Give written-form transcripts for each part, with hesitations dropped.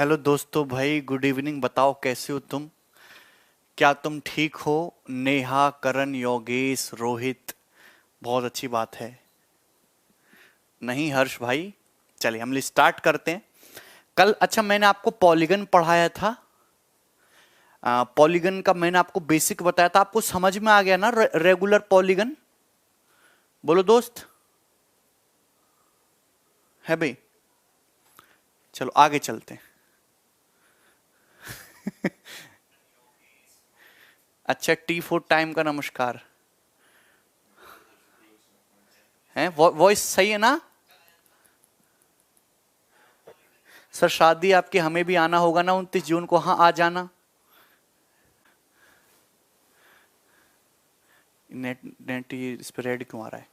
Hello दोस्तों, भाई good evening. बताओ कैसे हो तुम? क्या तुम ठीक हो? नेहा, करण, योगेश, रोहित, बहुत अच्छी बात है। नहीं हर्ष भाई, चलिए हम स्टार्ट करते हैं। कल अच्छा मैंने आपको पॉलीगन पढ़ाया था। पॉलीगन का मैंने आपको बेसिक बताया था, आपको समझ में आ गया ना? रेगुलर पॉलीगन बोलो दोस्त, है भाई? चलो आगे चलते हैं। अच्छा, T4 टाइम का नमस्कार है। वॉइस सही है ना? सर शादी आपकी, हमें भी आना होगा ना 29 जून को। हाँ आ जाना। नेट नेट ये इस पे रेड क्यों आ रहा है?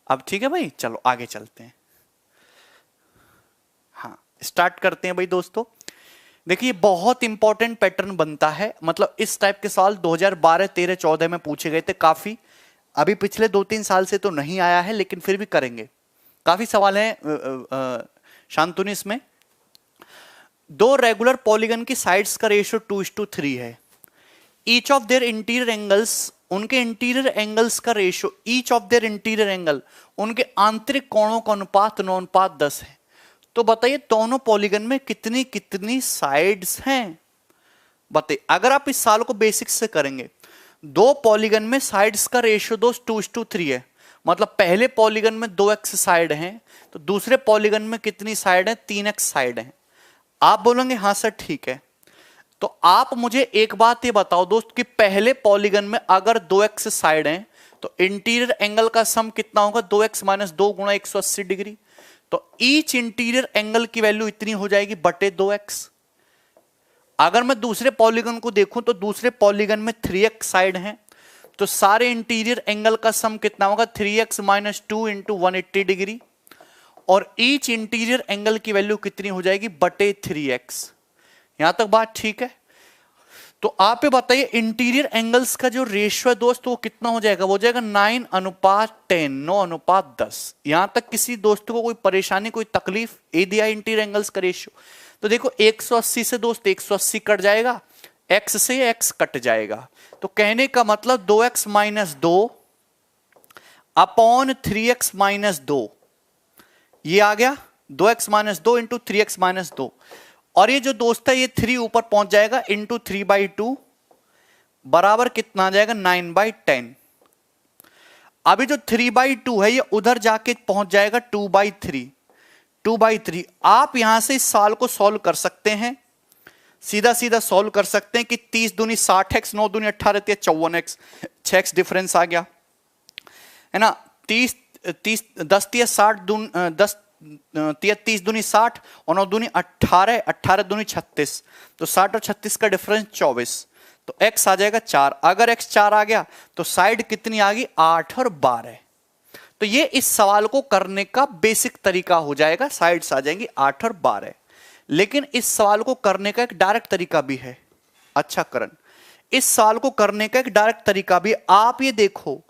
अब ठीक है भाई, चलो आगे चलते हैं। हाँ स्टार्ट करते हैं भाई दोस्तों। देखिए बहुत इंपॉर्टेंट पैटर्न बनता है, मतलब इस टाइप के सवाल 2012, 13, 14 में पूछे गए थे काफी। अभी पिछले 2-3 साल से तो नहीं आया है, लेकिन फिर भी करेंगे। काफी सवाल हैं शांतनु इसमें। दो रेगुलर पॉलीगन की साइड्स का रेशियो 2:3 है। Each of their interior angles, उनके इंटीरियर एंगल्स का ratio, each of their interior angle, उनके आंतरिक कोणों का अनुपात 9:10 है। तो बताइए दोनों पॉलीगन में कितनी कितनी साइड्स हैं? बताइए, अगर आप इस साल को बेसिक्स से करेंगे, दो पॉलीगन में साइड्स का रेशियो दोस्त 2:3 है। मतलब पहले पॉलीगन में 2x साइड हैं, तो दूसरे पॉलीगन में कितनी साइड है? 3x साइड है। आप बोलेंगे हाँ सर ठीक है। तो आप मुझे एक बात ये बताओ दोस्त कि पहले पॉलीगन में अगर 2x साइड हैं तो इंटीरियर एंगल का सम कितना होगा? 2x - 2 गुणा 180 डिग्री। तो ईच इंटीरियर एंगल की वैल्यू इतनी हो जाएगी बटे 2x। अगर मैं दूसरे पॉलीगन को देखूं तो दूसरे पॉलीगन में 3x साइड हैं, तो सारे इंटीरियर एंगल का सम कितना होगा? 3x - 2 into 180 degree. और ईच इंटीरियर एंगल की वैल्यू कितनी हो जाएगी? बटे 3x। यहां तक बात ठीक है? तो आप ये बताइए इंटीरियर एंगल्स का जो रेशियो है दोस्त वो कितना हो जाएगा? वो हो जाएगा 9:10, 9:10। यहां तक किसी दोस्त को कोई परेशानी, कोई तकलीफ? ए दिया इंटीरियर एंगल्स का रेशियो। तो देखो 180 से दोस्त 180 कट जाएगा, x से x कट जाएगा। तो कहने का मतलब 2x - 2 अपॉन 3x - 2, ये आ गया 2x - 2 इंटू 3x - 2। और ये जो दोस्त है ये 3 ऊपर पहुंच जाएगा इंटू 3/2 बराबर कितना आ जाएगा? 9/10। अभी जो 3/2 है ये उधर जाके पहुंच जाएगा 2/3। 2/3 आप यहां से इस साल को सॉल्व कर सकते हैं, सीधा सीधा सॉल्व कर सकते हैं कि 30 दूनी 60x, 9 दूनी 18, 54x, 6x डिफरेंस आ गया है ना। 30 30 10 तिया 60 दून 10 तिया 30 दूनी 60 और 9 दूनी 18, 18 दूनी 36। तो 60 और 36 का डिफरेंस 24। तो x आ जाएगा 4। अगर x 4 आ गया तो साइड कितनी आ गई? 8 और 12। तो ये इस सवाल को करने का बेसिक तरीका हो जाएगा, साइड्स आ जाएंगी 8 और 12। लेकिन इस सवाल को करने का एक डायरेक्ट तरीका भी है। अच्छा करण, इस सवाल को करने का एक डायरेक्ट तरीका भी, आप ये देखो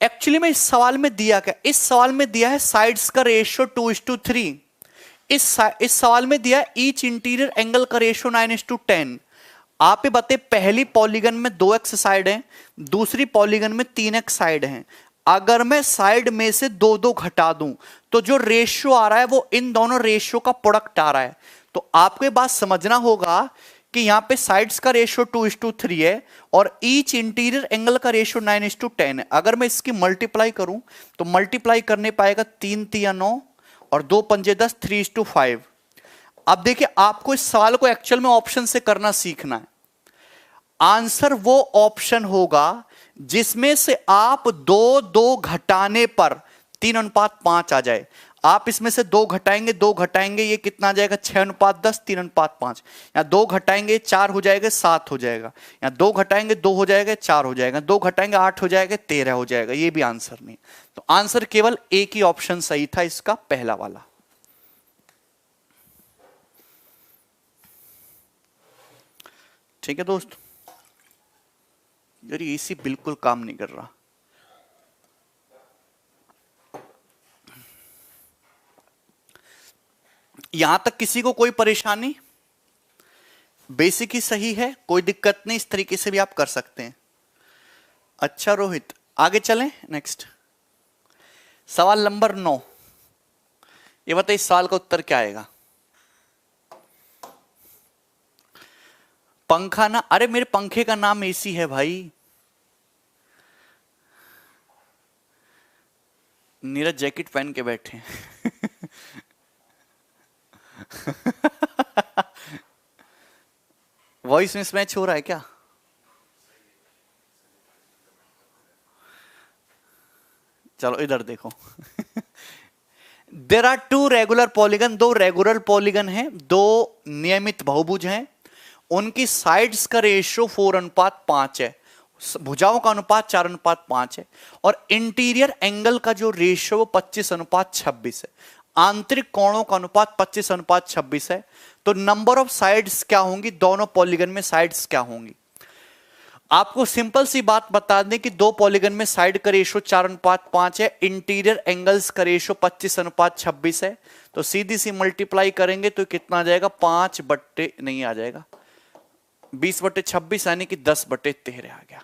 एक्चुअली में इस सवाल में दिया क्या? इस सवाल में दिया है साइड्स का रेशियो 2:3। इस सवाल में दिया है ईच इंटीरियर एंगल का रेशियो 9:10। आप ये बताइए पहली पॉलीगन में 2x साइड है, दूसरी पॉलीगन में 3x साइड है। अगर मैं साइड में से दो दो घटा दूं तो जो रेशियो आ रहा है वो इन दोनों रेशियो का प्रोडक्ट आ रहा है। तो आपको ये बात समझना होगा कि यहां पे साइड्स का रेशियो 2:3 है और ईच इंटीरियर एंगल का रेशियो 9:10 है। अगर मैं इसकी मल्टीप्लाई करूं तो मल्टीप्लाई करने पाएगा 3 तिया 9 और 2 पंजे 10, 3:5। अब देखिए आपको इस सवाल को एक्चुअल में ऑप्शन से करना सीखना है। आंसर वो ऑप्शन होगा जिसमें से आप दो दो घटाने पर 3:5 आ जाए। आप इसमें से दो घटाएंगे, दो घटाएंगे, ये कितना आ जाएगा? 6:10, 3:5। यहां दो घटाएंगे 4 हो जाएगा, 7 हो जाएगा। यहां दो घटाएंगे 2 हो जाएगा, 4 हो जाएगा। दो घटाएंगे 8 हो जाएगा, 13 हो जाएगा। ये भी आंसर नहीं। तो आंसर केवल एक ही ऑप्शन सही था, इसका पहला वाला। ठीक है दोस्त? यार एसी बिल्कुल काम नहीं कर रहा। यहां तक किसी को कोई परेशानी? बेसिक ही सही है, कोई दिक्कत नहीं, इस तरीके से भी आप कर सकते हैं। अच्छा रोहित, आगे चलें। नेक्स्ट सवाल नंबर 9। ये बताइए इस सवाल का उत्तर क्या आएगा? पंखा ना, अरे मेरे पंखे का नाम एसी है भाई। नीरज जैकेट पहन के बैठे वॉइस मिसमैच हो रहा है क्या? चलो इधर देखो there are two regular polygon, दो रेगुलर पॉलीगन हैं, दो नियमित बहुभुज हैं, उनकी साइड्स का रेशियो 4:5 है, भुजाओं का अनुपात 4:5 है, और इंटीरियर एंगल का जो रेशियो 25:26 है, आंतरिक कोणों का अनुपात 25:26 है। तो नंबर ऑफ साइड्स क्या होंगी? दोनों पॉलीगन में साइड्स क्या होंगी? आपको सिंपल सी बात बता दें कि दो पॉलीगन में साइड का रेशियो 4:5 है, इंटीरियर एंगल्स का रेशियो 25:26 है, तो सीधी सी मल्टीप्लाई करेंगे तो कितना आ जाएगा? 5 बट्टे नहीं आ जाएगा 20/26 यानी कि 10/13 आ गया।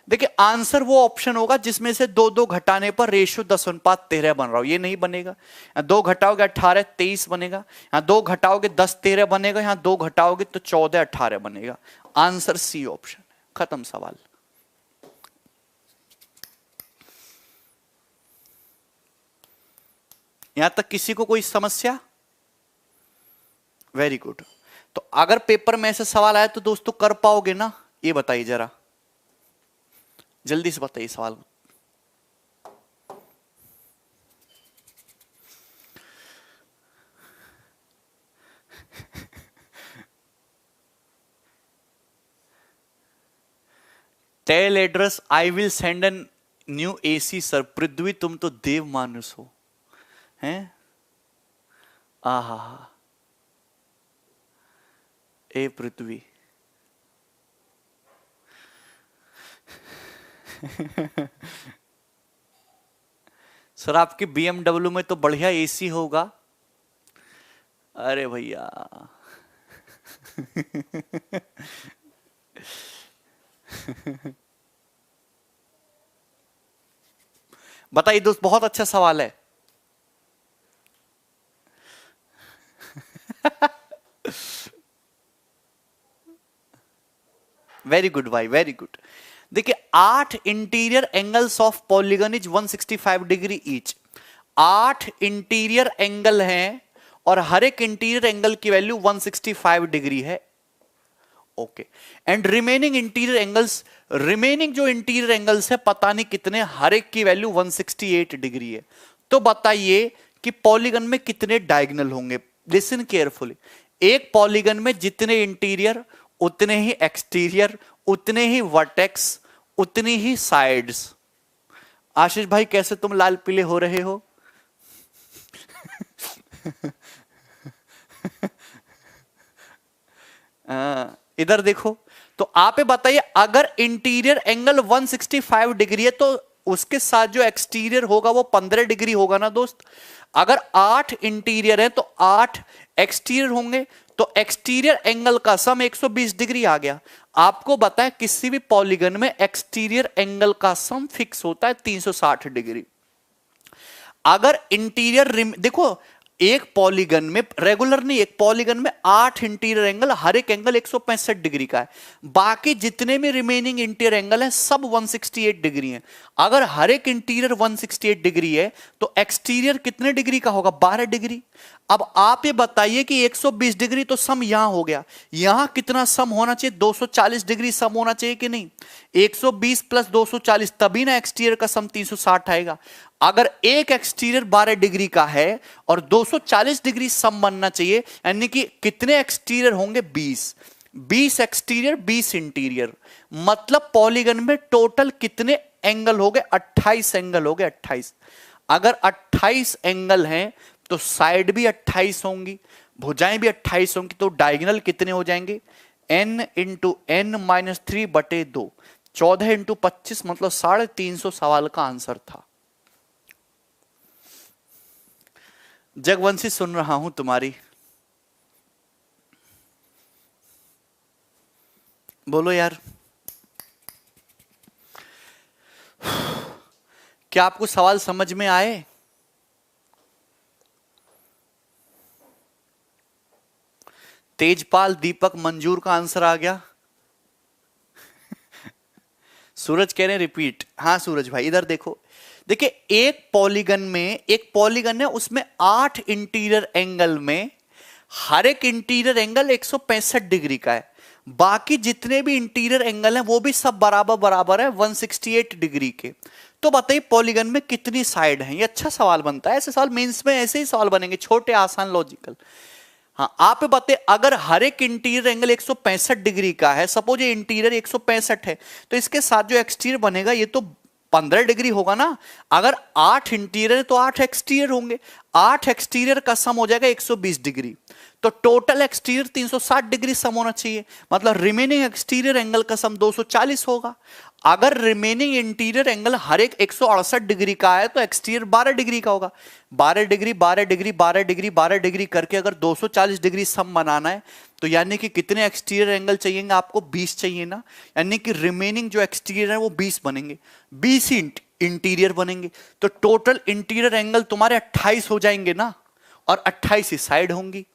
देखिए आंसर वो ऑप्शन होगा जिसमें से दो दो घटाने पर रेशियो 10:13 बन रहा हो, ये नहीं बनेगा। यहां 2 घटाओगे 18 23 बनेगा, यहां 2 घटाओगे 10 13 बनेगा, यहां 2 घटाओगे तो 14 18 बनेगा। आंसर सी ऑप्शन है। खत्म सवाल। यहां तक किसी को कोई समस्या? Very good. तो अगर पेपर में ऐसे सवाल आए तो दोस्तों कर पाओगे ना? ये बताइए जरा, जल्दी से बताइए सवाल। Tell address I will send an new AC sir. पृथ्वी तुम तो देव मानुस हो हैं? आहा ए पृथ्वी सर आपकी BMW में तो बढ़िया एसी होगा। अरे भैया बताइए दोस्त, बहुत अच्छा सवाल है। वेरी गुड भाई, वेरी गुड। देखिए 8 interior angles of polygon is 165 degree each. 8 interior angle हैं और हर एक इंटीरियर एंगल की वैल्यू 165 डिग्री है। Okay, and remaining interior angles, remaining जो इंटीरियर एंगल्स है पता नहीं कितने, हर एक की वैल्यू 168 डिग्री है। तो बताइए कि पॉलीगन में कितने डायगोनल होंगे? Listen carefully. एक पॉलीगन में जितने इंटीरियर उतने ही एक्सटीरियर, उतने ही वर्टेक्स, उतनी ही साइड्स। आशीष भाई कैसे तुम लाल पीले हो रहे हो? इधर देखो, तो आप बताइए अगर इंटीरियर एंगल 165 डिग्री है तो उसके साथ जो एक्सटीरियर होगा वो 15 डिग्री होगा ना दोस्त। अगर 8 इंटीरियर है तो 8 एक्सटीरियर होंगे, तो एक्सटीरियर एंगल का सम 120 डिग्री आ गया। आपको बताएं किसी भी पॉलीगन में एक्सटीरियर एंगल का सम फिक्स होता है 360 डिग्री। अगर इंटीरियर देखो एक पॉलीगन में रेगुलर नहीं, एक पॉलीगन में 8 इंटीरियर एंगल, हर एक एंगल 165 डिग्री का है, बाकी जितने भी रिमेनिंग इंटीरियर एंगल हैं सब 168 डिग्री हैं। अगर हर एक इंटीरियर 168 डिग्री है तो एक्सटीरियर कितने डिग्री का होगा? 12 डिग्री। अब आप ये बताइए कि 120 डिग्री तो सम यहां हो गया, यहां कितना सम होना चाहिए? 240 डिग्री सम होना चाहिए कि नहीं? 120 प्लस 240 तभी ना एक्सटीरियर का सम 360 आएगा। अगर एक एक्सटीरियर 12 डिग्री का है और 240 डिग्री सम बनना चाहिए, यानी कि कितने एक्सटीरियर होंगे? 20 एक्सटीरियर 20 इंटीरियर, मतलब पॉलीगन में टोटल कितने एंगल हो गए? 28 एंगल हो गए। 28। अगर 28 एंगल हैं तो साइड भी 28 होंगी, भुजाएं भी 28 होंगी, तो डायगोनल कितने हो जाएंगे? n into n minus 3/2, 14 into 25, मतलब 350 सवाल का आंसर था। जगवंशी सुन रहा हूं तुम्हारी, बोलो यार। क्या आपको सवाल समझ में आए? तेजपाल, दीपक, मंजूर का आंसर आ गया। सूरज कह रहे हैं रिपीट। हाँ सूरज भाई इधर देखो, देखिए एक पॉलीगन है, उसमें 8 इंटीरियर एंगल में हर एक इंटीरियर एंगल 165 डिग्री का है। बाकी जितने भी इंटीरियर एंगल हैं वो भी सब बराबर बराबर है 168 डिग्री के। तो बताइए पॉलीगन में कितनी साइड हैं? ये अच्छा सवाल बनता है, ऐसे सवाल मेंस में ऐसे ही सवाल बनेंगे, छोटे आसान लॉजिकल। हाँ आप बताते, अगर हर एक इंटीरियर एंगल 165 डिग्री का है, सपोज ये इंटीरियर 165 है, तो इसके साथ जो एक्सटीरियर बनेगा ये तो 15 डिग्री होगा ना। अगर 8 इंटीरियर तो 8 एक्सटीरियर होंगे, 8 एक्सटीरियर का सम हो जाएगा 120 डिग्री। तो टोटल एक्सटीरियर 360 डिग्री सम होना चाहिए, मतलब रिमेनिंग एक्सटीरियर एंगल का सम 240 होगा। अगर रिमेनिंग इंटीरियर एंगल हर एक 168 डिग्री का है तो एक्सटीरियर 12 डिग्री का होगा। 12 डिग्री 12 डिग्री 12 डिग्री 12 डिग्री करके अगर 240 डिग्री सम बनाना है तो यानी कि कितने एक्सटीरियर एंगल चाहिए आपको? 20 चाहिए ना, यानी कि रिमेनिंग जो एक्सटीरियर है वो 20 बनेंगे, 20 ही इंटीरियर बनेंगे। तो टोटल इंटीरियर एंगल तुम्हारे 28 हो जाएंगे ना, और 28 ही साइड होंगी।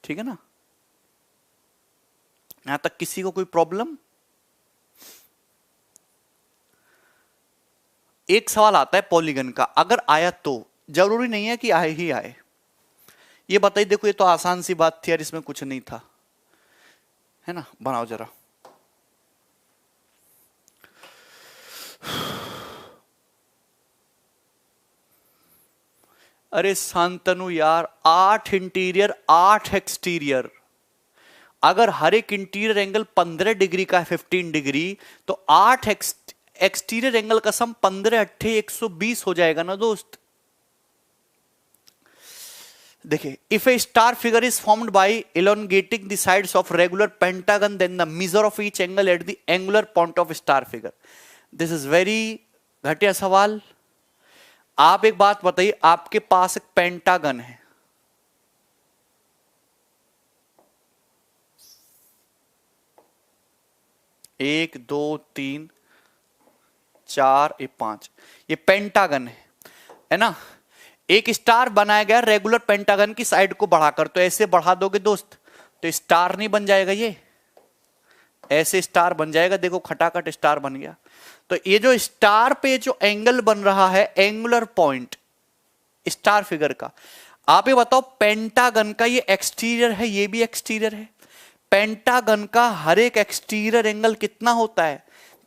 ठीक है ना, यहां तक किसी को कोई प्रॉब्लम? एक सवाल आता है पॉलीगन का, अगर आया तो, जरूरी नहीं है कि आए ही आए। ये बताइए, देखो ये तो आसान सी बात थी यार, इसमें कुछ नहीं था, है ना? बनाओ जरा। अरे शांतनु यार, 8 इंटीरियर 8 एक्सटीरियर, अगर हर एक इंटीरियर एंगल 15 डिग्री का है 15 डिग्री, तो 8 एक्सटीरियर एंगल का सम 15 अट्ठे 120 हो जाएगा ना दोस्त। देखिए, if A star figure is formed by elongating the sides of regular pentagon, then the measure of each angle at the angular point of star figure. This is very घटिया सवाल। आप एक बात बताइए, आपके पास एक पेंटागन है, एक दो तीन चार 5, ये पेंटागन है ना? एक स्टार बनाया गया रेगुलर पेंटागन की साइड को बढ़ाकर, तो ऐसे बढ़ा दोगे दोस्त तो स्टार नहीं बन जाएगा, ये ऐसे स्टार बन जाएगा। देखो खटाखट स्टार बन गया। तो ये जो स्टार पे जो एंगल बन रहा है, एंगुलर पॉइंट स्टार फिगर का, आप ये बताओ पेंटागन का ये एक्सटीरियर है, ये भी एक्सटीरियर है। पेंटागन का हर एक एक्सटीरियर एंगल कितना होता है?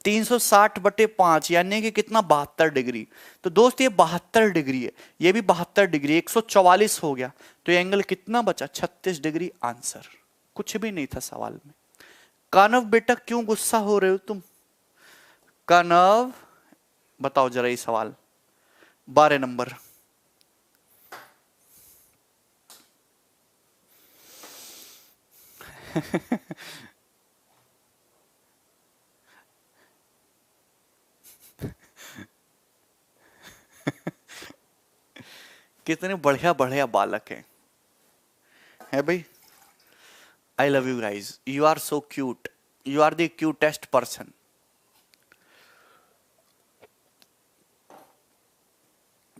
360/5, यानी कि कितना? 72 डिग्री। तो दोस्त ये 72 डिग्री है, ये भी 72 डिग्री, 144 हो गया। तो ये एंगल कितना बचा? 36 डिग्री। आंसर कुछ भी नहीं था सवाल में। कानव बेटा क्यों गुस्सा हो रहे हो तुम? कानव बताओ जरा ये सवाल 12 नंबर। कितने बढ़िया बढ़िया बालक हैं, है भाई? I love you guys, you are so cute, you are the cutest person.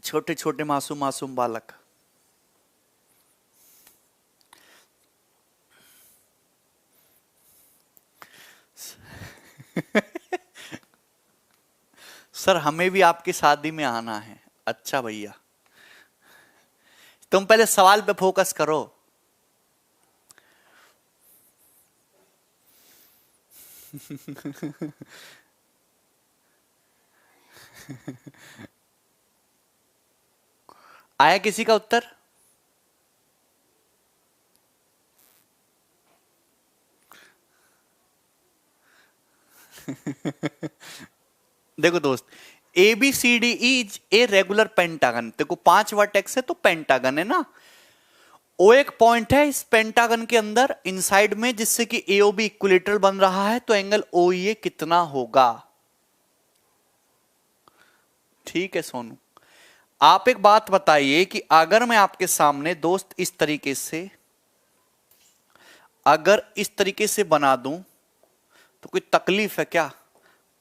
छोटे छोटे मासूम मासूम बालक। सर हमें भी आपकी शादी में आना है। अच्छा भैया, तुम पहले सवाल पे फोकस करो। आया किसी का उत्तर? देखो दोस्त, A B C D is a regular pentagon. देखो 5 वर्टेक्स है तो पेंटागन है ना। ओ एक पॉइंट है इस पेंटागन के अंदर इनसाइड में, जिससे कि एओ बी इक्विलेटरल बन रहा है, तो एंगल ओ ए कितना होगा? ठीक है सोनू। आप एक बात बताइए कि अगर मैं आपके सामने दोस्त इस तरीके से, अगर इस तरीके से बना दूं तो कोई तकलीफ है क्या?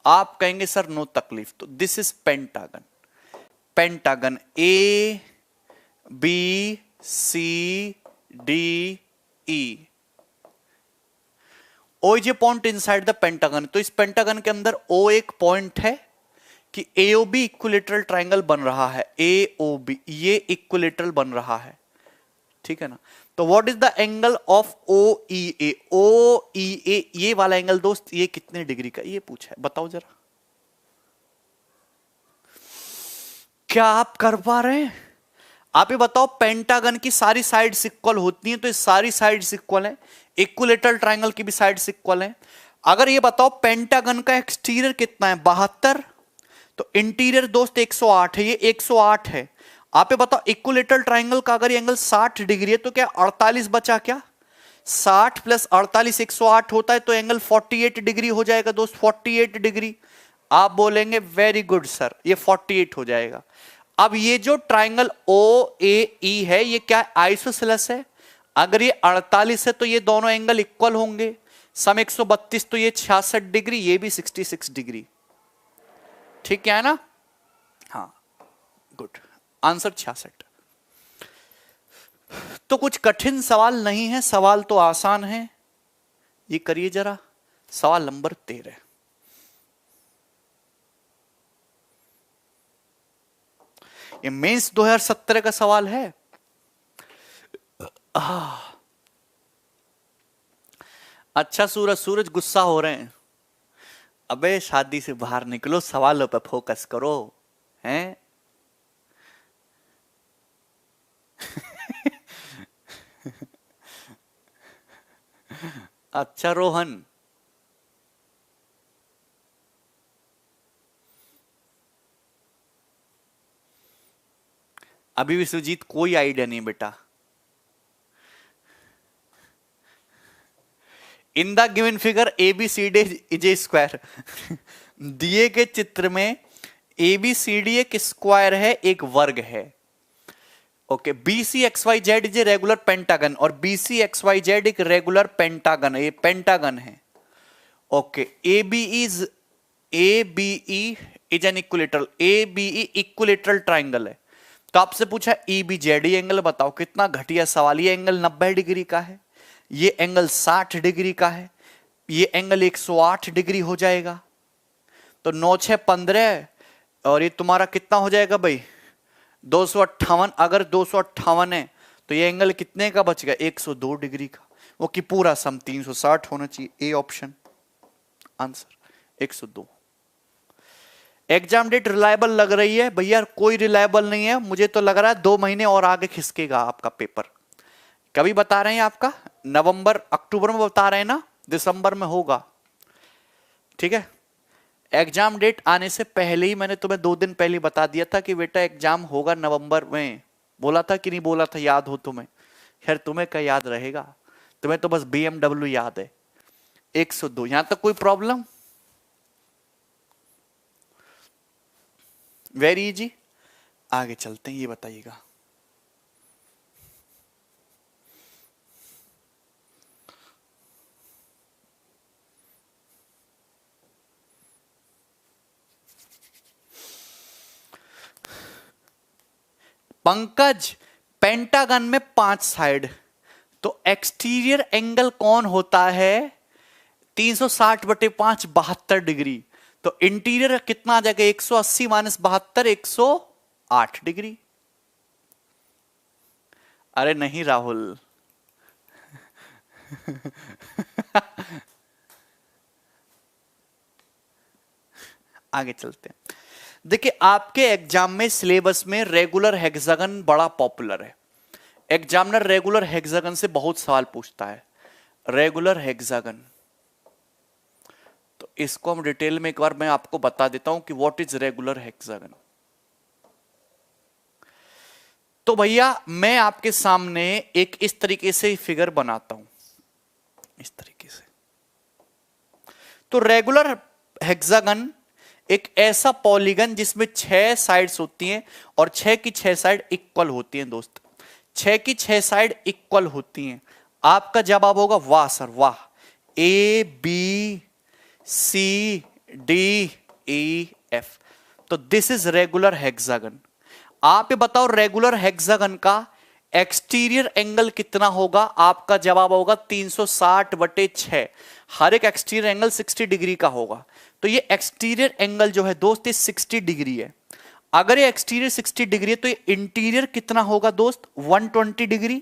आप कहेंगे सर नो तकलीफ। तो this is pentagon. Pentagon A B C D E, O is a point inside the pentagon. तो इस पेंटागन के अंदर ओ एक पॉइंट है कि एओबी इक्विलेटरल ट्रायंगल बन रहा है। एओबी ये इक्विलेटरल बन रहा है, ठीक है ना। तो what is the angle of O E A? O E A ये वाला एंगल दोस्त ये कितने डिग्री का, ये पूछा है, बताओ जरा। क्या आप कर पा रहे हैं? आप ये बताओ, पेंटागन की सारी साइड्स इक्वल होती हैं तो ये सारी साइड्स इक्वल हैं, इक्विलेटरल ट्रायंगल की भी साइड्स इक्वल हैं। अगर ये बताओ पेंटागन का एक्सटीरियर कितना है, 72, तो इंटीरियर दोस्त 108 है, ये 108 है। आप ये बताओ इक्विलेटरल ट्रायंगल का अगर ये एंगल 60 डिग्री है तो क्या 48 बचा क्या? 60 प्लस 48 108 होता है, तो एंगल 48 डिग्री हो जाएगा दोस्त, 48 डिग्री। आप बोलेंगे वेरी गुड सर, ये 48 हो जाएगा। अब ये जो ट्रायंगल ओ ए ई है ये क्या आइसोसेलेस है? अगर ये 48 है तो ये दोनों एंगल इक्वल होंगे, सम 132, तो ये 66 डिग्री, ये भी 66 डिग्री, ठीक है ना? हाँ गुड, आंसर 66। तो कुछ कठिन सवाल नहीं है, सवाल तो आसान है। ये करिए जरा, सवाल नंबर 13। ये मेंस 2017 का सवाल है। अच्छा सूरज गुस्सा हो रहे हैं। अबे शादी से बाहर निकलो, सवालों पे फोकस करो, हैं? अच्छा रोहन, अभी भी सुजीत कोई आइडिया नहीं बेटा। In the given figure A B C D is a square. दिए के चित्र में ए बी सी डी एक स्क्वायर है, एक वर्ग है। Okay, B C X Y Z is a regular pentagon, और B C X Y Z एक रेगुलर पेंटागन है, ये पेंटागन है। Okay, A B E is an equilateral, A B E equilateral triangle है। तो आपसे पूछा ई बी जेड एंगल बताओ, कितना घटिया सवाल। ये एंगल 90 डिग्री का है, ये एंगल 60 डिग्री का है, ये एंगल 108 डिग्री हो जाएगा। तो 9 6 15, और ये तुम्हारा कितना हो जाएगा भाई 258। अगर 258 है तो ये एंगल कितने का बच गया 102 डिग्री का, वो कि पूरा सम 360 होना चाहिए। A option answer 102। Exam date reliable लग रही है भैया? कोई रिलायबल नहीं है, मुझे तो लग रहा है 2 महीने और आगे खिसकेगा आपका पेपर। कभी बता रहे हैं आपका? नवंबर अक्टूबर में बता रहे हैं ना, दिसंबर में होगा, ठीक है। एग्जाम डेट आने से पहले ही मैंने तुम्हें 2 दिन पहले बता दिया था कि बेटा एग्जाम होगा नवंबर में। बोला था कि नहीं बोला था? याद हो तुम्हें? खैर तुम्हें क्या याद रहेगा, तुम्हें तो बस BMW याद है। 102, यहां तक कोई प्रॉब्लम? Very easy. आगे चलते हैं, ये बताइएगा। पंकज, पेंटागन में 5 साइड, तो एक्सटीरियर एंगल कौन होता है 360 बटे 5 72 डिग्री। तो इंटीरियर कितना आ जाएगा 180 माइनस 72 108 डिग्री। अरे नहीं राहुल। आगे चलते हैं। देखिए आपके एग्जाम में सिलेबस में रेगुलर हेक्सागन बड़ा पॉपुलर है। एग्जामिनर रेगुलर हेक्सागन से बहुत सवाल पूछता है। रेगुलर हेक्सागन, तो इसको हम डिटेल में एक बार मैं आपको बता देता हूं कि व्हाट इज रेगुलर हेक्सागन। तो भैया मैं आपके सामने एक इस तरीके से फिगर बनाता हूं, इस तरीके से। तो रेगुलर हेक्सागन एक ऐसा पॉलीगन जिसमें 6 साइड्स होती हैं और 6 की 6 साइड इक्वल होती हैं दोस्त, 6 की 6 साइड इक्वल होती हैं। आपका जवाब होगा वाह सर वाह, A B C D E F. तो दिस इज रेगुलर हेक्सागन। आप ये बताओ रेगुलर हेक्सागन का एक्सटीरियर एंगल कितना होगा? आपका जवाब होगा 360/6। हर एक एक्सटीरियर एंगल 60 डिग्री का होगा। तो ये एक्सटीरियर एंगल जो है दोस्त, ये 60 डिग्री है। अगर ये एक्सटीरियर 60 डिग्री है तो ये इंटीरियर कितना होगा दोस्त? 120 डिग्री।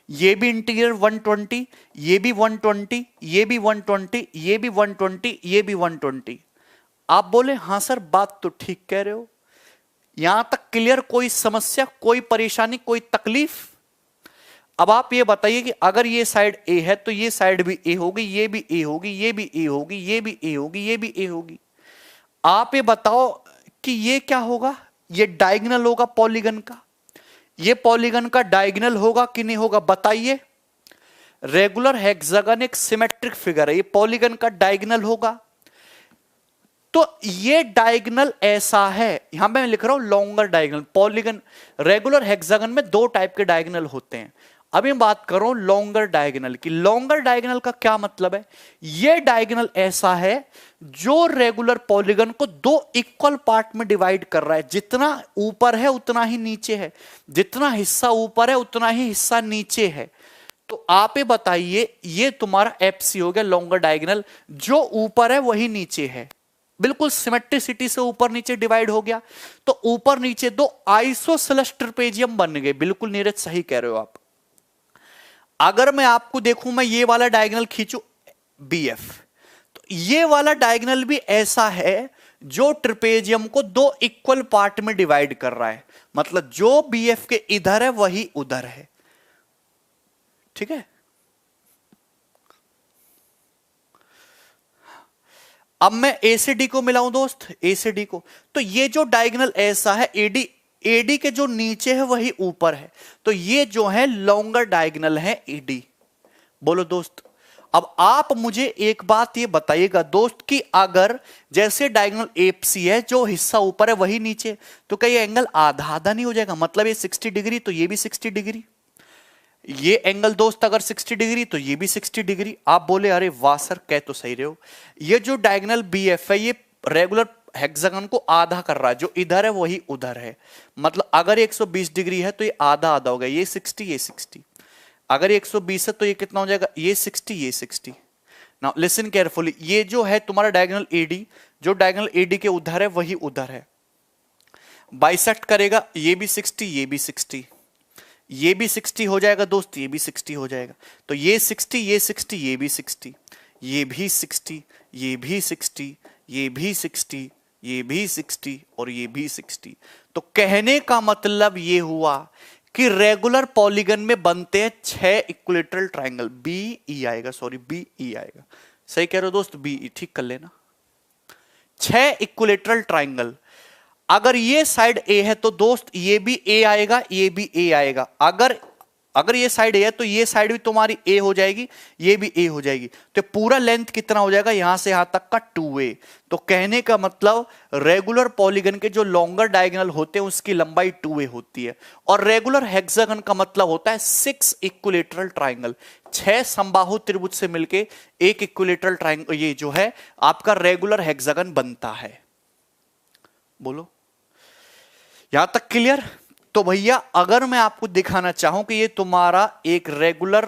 ये भी इंटीरियर 120, ये भी 120, ये भी 120, ये भी 120, ये भी 120। आप बोले हां सर बात तो ठीक कह रहे हो, यहां तक क्लियर? कोई समस्या, कोई परेशानी, कोई तकलीफ? अब आप ये बताइए कि अगर ये साइड ए है तो ये साइड भी ए होगी, ये भी ए होगी, ये भी ए होगी, ये भी ए होगी, ये भी ए होगी। आप ये बताओ कि ये क्या होगा? ये डायगोनल होगा पॉलीगन का। ये पॉलीगन का डायगोनल होगा कि नहीं होगा बताइए? रेगुलर हेक्सागन एक सिमेट्रिक फिगर है, ये पॉलीगन का डायगोनल होगा। तो ये डायगोनल ऐसा है, यहां मैं लिख रहा हूं longer diagonal. Polygon regular hexagon में 2 टाइप के डायगोनल होते हैं। अभी मैं बात कर रहा हूं लॉन्गर डायगोनल की। लॉन्गर डायगोनल का क्या मतलब है? ये डायगोनल ऐसा है जो रेगुलर पॉलीगन को 2 इक्वल पार्ट में डिवाइड कर रहा है। जितना ऊपर है उतना ही नीचे है, जितना हिस्सा ऊपर है उतना ही हिस्सा नीचे है। तो आप ये बताइए, ये तुम्हारा एफसी हो गया लॉन्गर डायगोनल, जो ऊपर है वही नीचे है, बिल्कुल सिमेट्रिसिटी से ऊपर नीचे डिवाइड हो गया। तो ऊपर नीचे 2 आइसोसेलेस ट्रेपेजियम बन गए। बिल्कुल नीरज सही कह रहे हो आप। अगर मैं आपको देखूं, मैं ये वाला डायगोनल खींचू बीएफ, तो ये वाला डायगोनल भी ऐसा है जो ट्रेपेजियम को 2 इक्वल पार्ट में डिवाइड कर रहा है। मतलब जो बीएफ के इधर है वही उधर है। ठीक है, अब मैं ए से डी को मिलाऊं दोस्त, ए से डी को, तो ये जो डायगोनल ऐसा है एडी, एडी के जो नीचे है वही ऊपर है। तो ये जो है लॉन्गर डायगोनल है एडी। बोलो दोस्त। अब आप मुझे एक बात ये बताइएगा दोस्त कि अगर जैसे डायगोनल एफसी है, जो हिस्सा ऊपर है वही नीचे, तो क्या ये एंगल आधा आधा नहीं हो जाएगा? मतलब ये 60 डिग्री तो ये भी 60 डिग्री, ये एंगल दोस्त अगर 60 डिग्री तो ये भी 60 डिग्री। आप बोले अरे वाह सर कह तो सही रहे हो। ये जो डायगोनल बीएफ है ये रेगुलर हेक्सागन को आधा कर रहा है, जो इधर है वही उधर है। मतलब अगर 120 डिग्री है तो ये आधा आधा हो गया, ये 60 ये 60। अगर 120 है तो ये कितना हो जाएगा? ये 60 ये 60। नाउ लिसन केयरफुली, ये जो है तुम्हारा डायगोनल एडी, जो डायगोनल एडी के उधर है वही उधर है। बाइसेक्ट करेगा, ये भी 60 ये भी 60, ये भी 60 हो जाएगा दोस्त, ये भी 60 हो जाएगा। तो ये 60 ये 60, ये भी 60, ये भी 60, ये भी 60, ये भी 60, ये भी 60 और ये भी 60। तो कहने का मतलब ये हुआ कि रेगुलर पॉलीगन में बनते हैं 6 इक्विलेटरल ट्रायंगल। बी ई आएगा, सॉरी बी ई आएगा। सही कह रहे हो दोस्त, बी ई ठीक कर लेना। 6 इक्विलेटरल ट्रायंगल। अगर ये साइड ए है तो दोस्त ये भी ए आएगा, ये भी ए आएगा। अगर ये साइड ए है तो ये साइड भी तुम्हारी ए हो जाएगी, ये भी ए हो जाएगी। तो पूरा लेंथ कितना हो जाएगा यहां से यहां तक का 2a। तो कहने का मतलब रेगुलर पॉलीगन के जो लॉन्गर डायगोनल होते हैं उसकी लंबाई 2a होती है। और रेगुलर हेक्सागन का मतलब होता है 6 इक्विलेटरल ट्रायंगल। 6 समबाहु त्रिभुज से मिलके एक इक्विलेटरल ट्रायंगल ये जो है आपका रेगुलर हेक्सागन बनता है। बोलो यहां तक क्लियर? तो भैया अगर मैं आपको दिखाना चाहूं कि ये तुम्हारा एक रेगुलर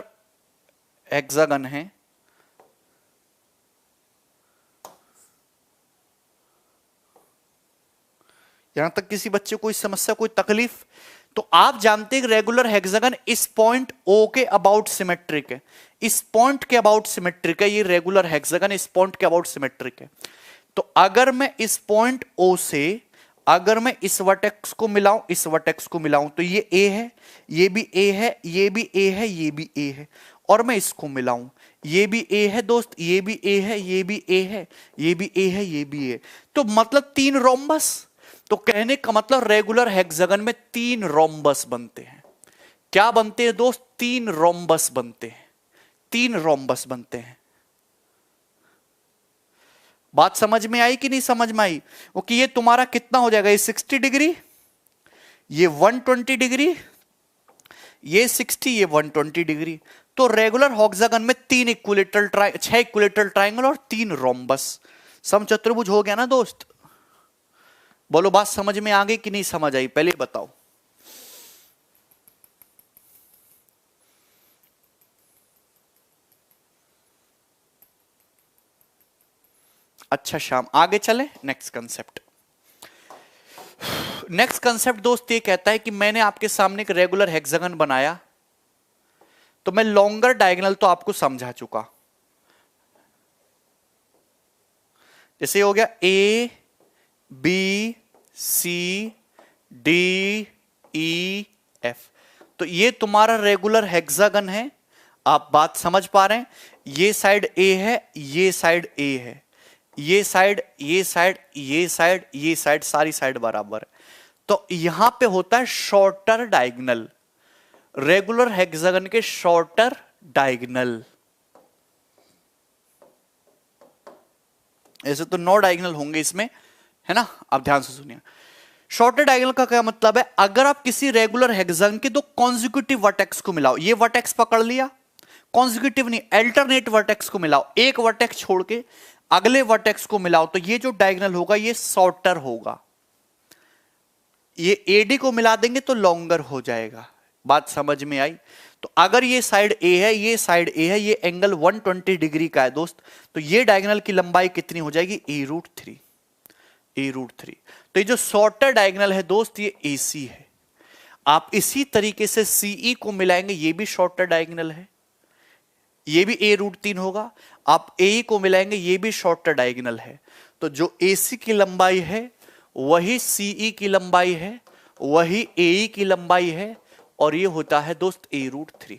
हेक्सागन है, यहां तक किसी बच्चे को कोई समस्या कोई तकलीफ? तो आप जानते हैं कि रेगुलर हेक्सागन इस पॉइंट O के अबाउट सिमेट्रिक है, इस पॉइंट के अबाउट सिमेट्रिक है। ये रेगुलर हेक्सागन इस पॉइंट के अबाउट सिमेट्रिक है। तो अगर मैं इस पॉइंट O से अगर मैं इस वर्टेक्स को मिलाऊं, इस वर्टेक्स को मिलाऊं, तो ये A है, ये भी A है, ये भी A है, ये भी A है। और मैं इसको मिलाऊं, ये भी A है दोस्त, ये भी A है, ये भी A है, ये भी A है, ये भी A। तो मतलब 3 रोम्बस। तो कहने का मतलब रेगुलर हेक्सागन में 3 रोम्बस बनते हैं। क्या बनते हैं दोस्त? 3 रोम्बस बनते हैं, 3 रोम्बस बनते हैं। बात समझ में आई कि नहीं समझ में आई? ओके, ये तुम्हारा कितना हो जाएगा, ये 60 डिग्री, ये 120 डिग्री, ये 60, ये 120 डिग्री। तो रेगुलर हेक्सागन में 6 इक्विलेटरल ट्राइंगल और 3 रोम्बस, समचतुर्भुज हो गया ना दोस्त। बोलो बात समझ में आ गई कि नहीं समझ आई, पहले बताओ। अच्छा शाम, आगे चले नेक्स्ट कंसेप्ट। नेक्स्ट कंसेप्ट दोस्त ये कहता है कि मैंने आपके सामने एक रेगुलर हेक्सागन बनाया, तो मैं लॉन्गर डायगोनल तो आपको समझा चुका। जैसे हो गया A B C D E F, तो ये तुम्हारा रेगुलर हेक्सागन है। आप बात समझ पा रहे हैं? ये साइड ए है, ये साइड ए है, ये साइड, ये साइड, ये साइड, ये साइड, सारी साइड बराबर है। तो यहां पे होता है शॉर्टर डायगोनल, रेगुलर हेक्सागन के शॉर्टर डायगोनल। ऐसे तो 9 डायगोनल होंगे इसमें, है ना? आप ध्यान से सुनिए। शॉर्टर डायगोनल का क्या मतलब है? अगर आप किसी रेगुलर हेक्सागन के दो कॉन्जिक्यूटिव वर्टेक्स को मिलाओ, ये वर्टेक्स पकड़ लिया, कॉन्जिक्यूटिव नहीं अल्टरनेट वर्टेक्स को मिलाओ, एक वर्टेक्स छोड़ के अगले वर्टेक्स को मिलाओ, तो ये जो डायगोनल होगा ये शॉर्टर होगा। ये एडी को मिला देंगे तो लॉन्गर हो जाएगा। बात समझ में आई? तो अगर ये साइड ए है, ये साइड ए है, ये एंगल 120 डिग्री का है दोस्त, तो ये डायगोनल की लंबाई कितनी हो जाएगी? a√3, a√3। तो ये जो शॉर्टर डायगोनल है दोस्त ये AC है। आप इसी तरीके से CE को मिलाएंगे, ये भी शॉर्टर डायगोनल है, ये भी a√3 होगा। आप AE को मिलाएंगे, ये भी शॉर्टर डायगोनल है। तो जो AC की लंबाई है वही CE की लंबाई है, वही AE की लंबाई है, और ये होता है दोस्त a√3।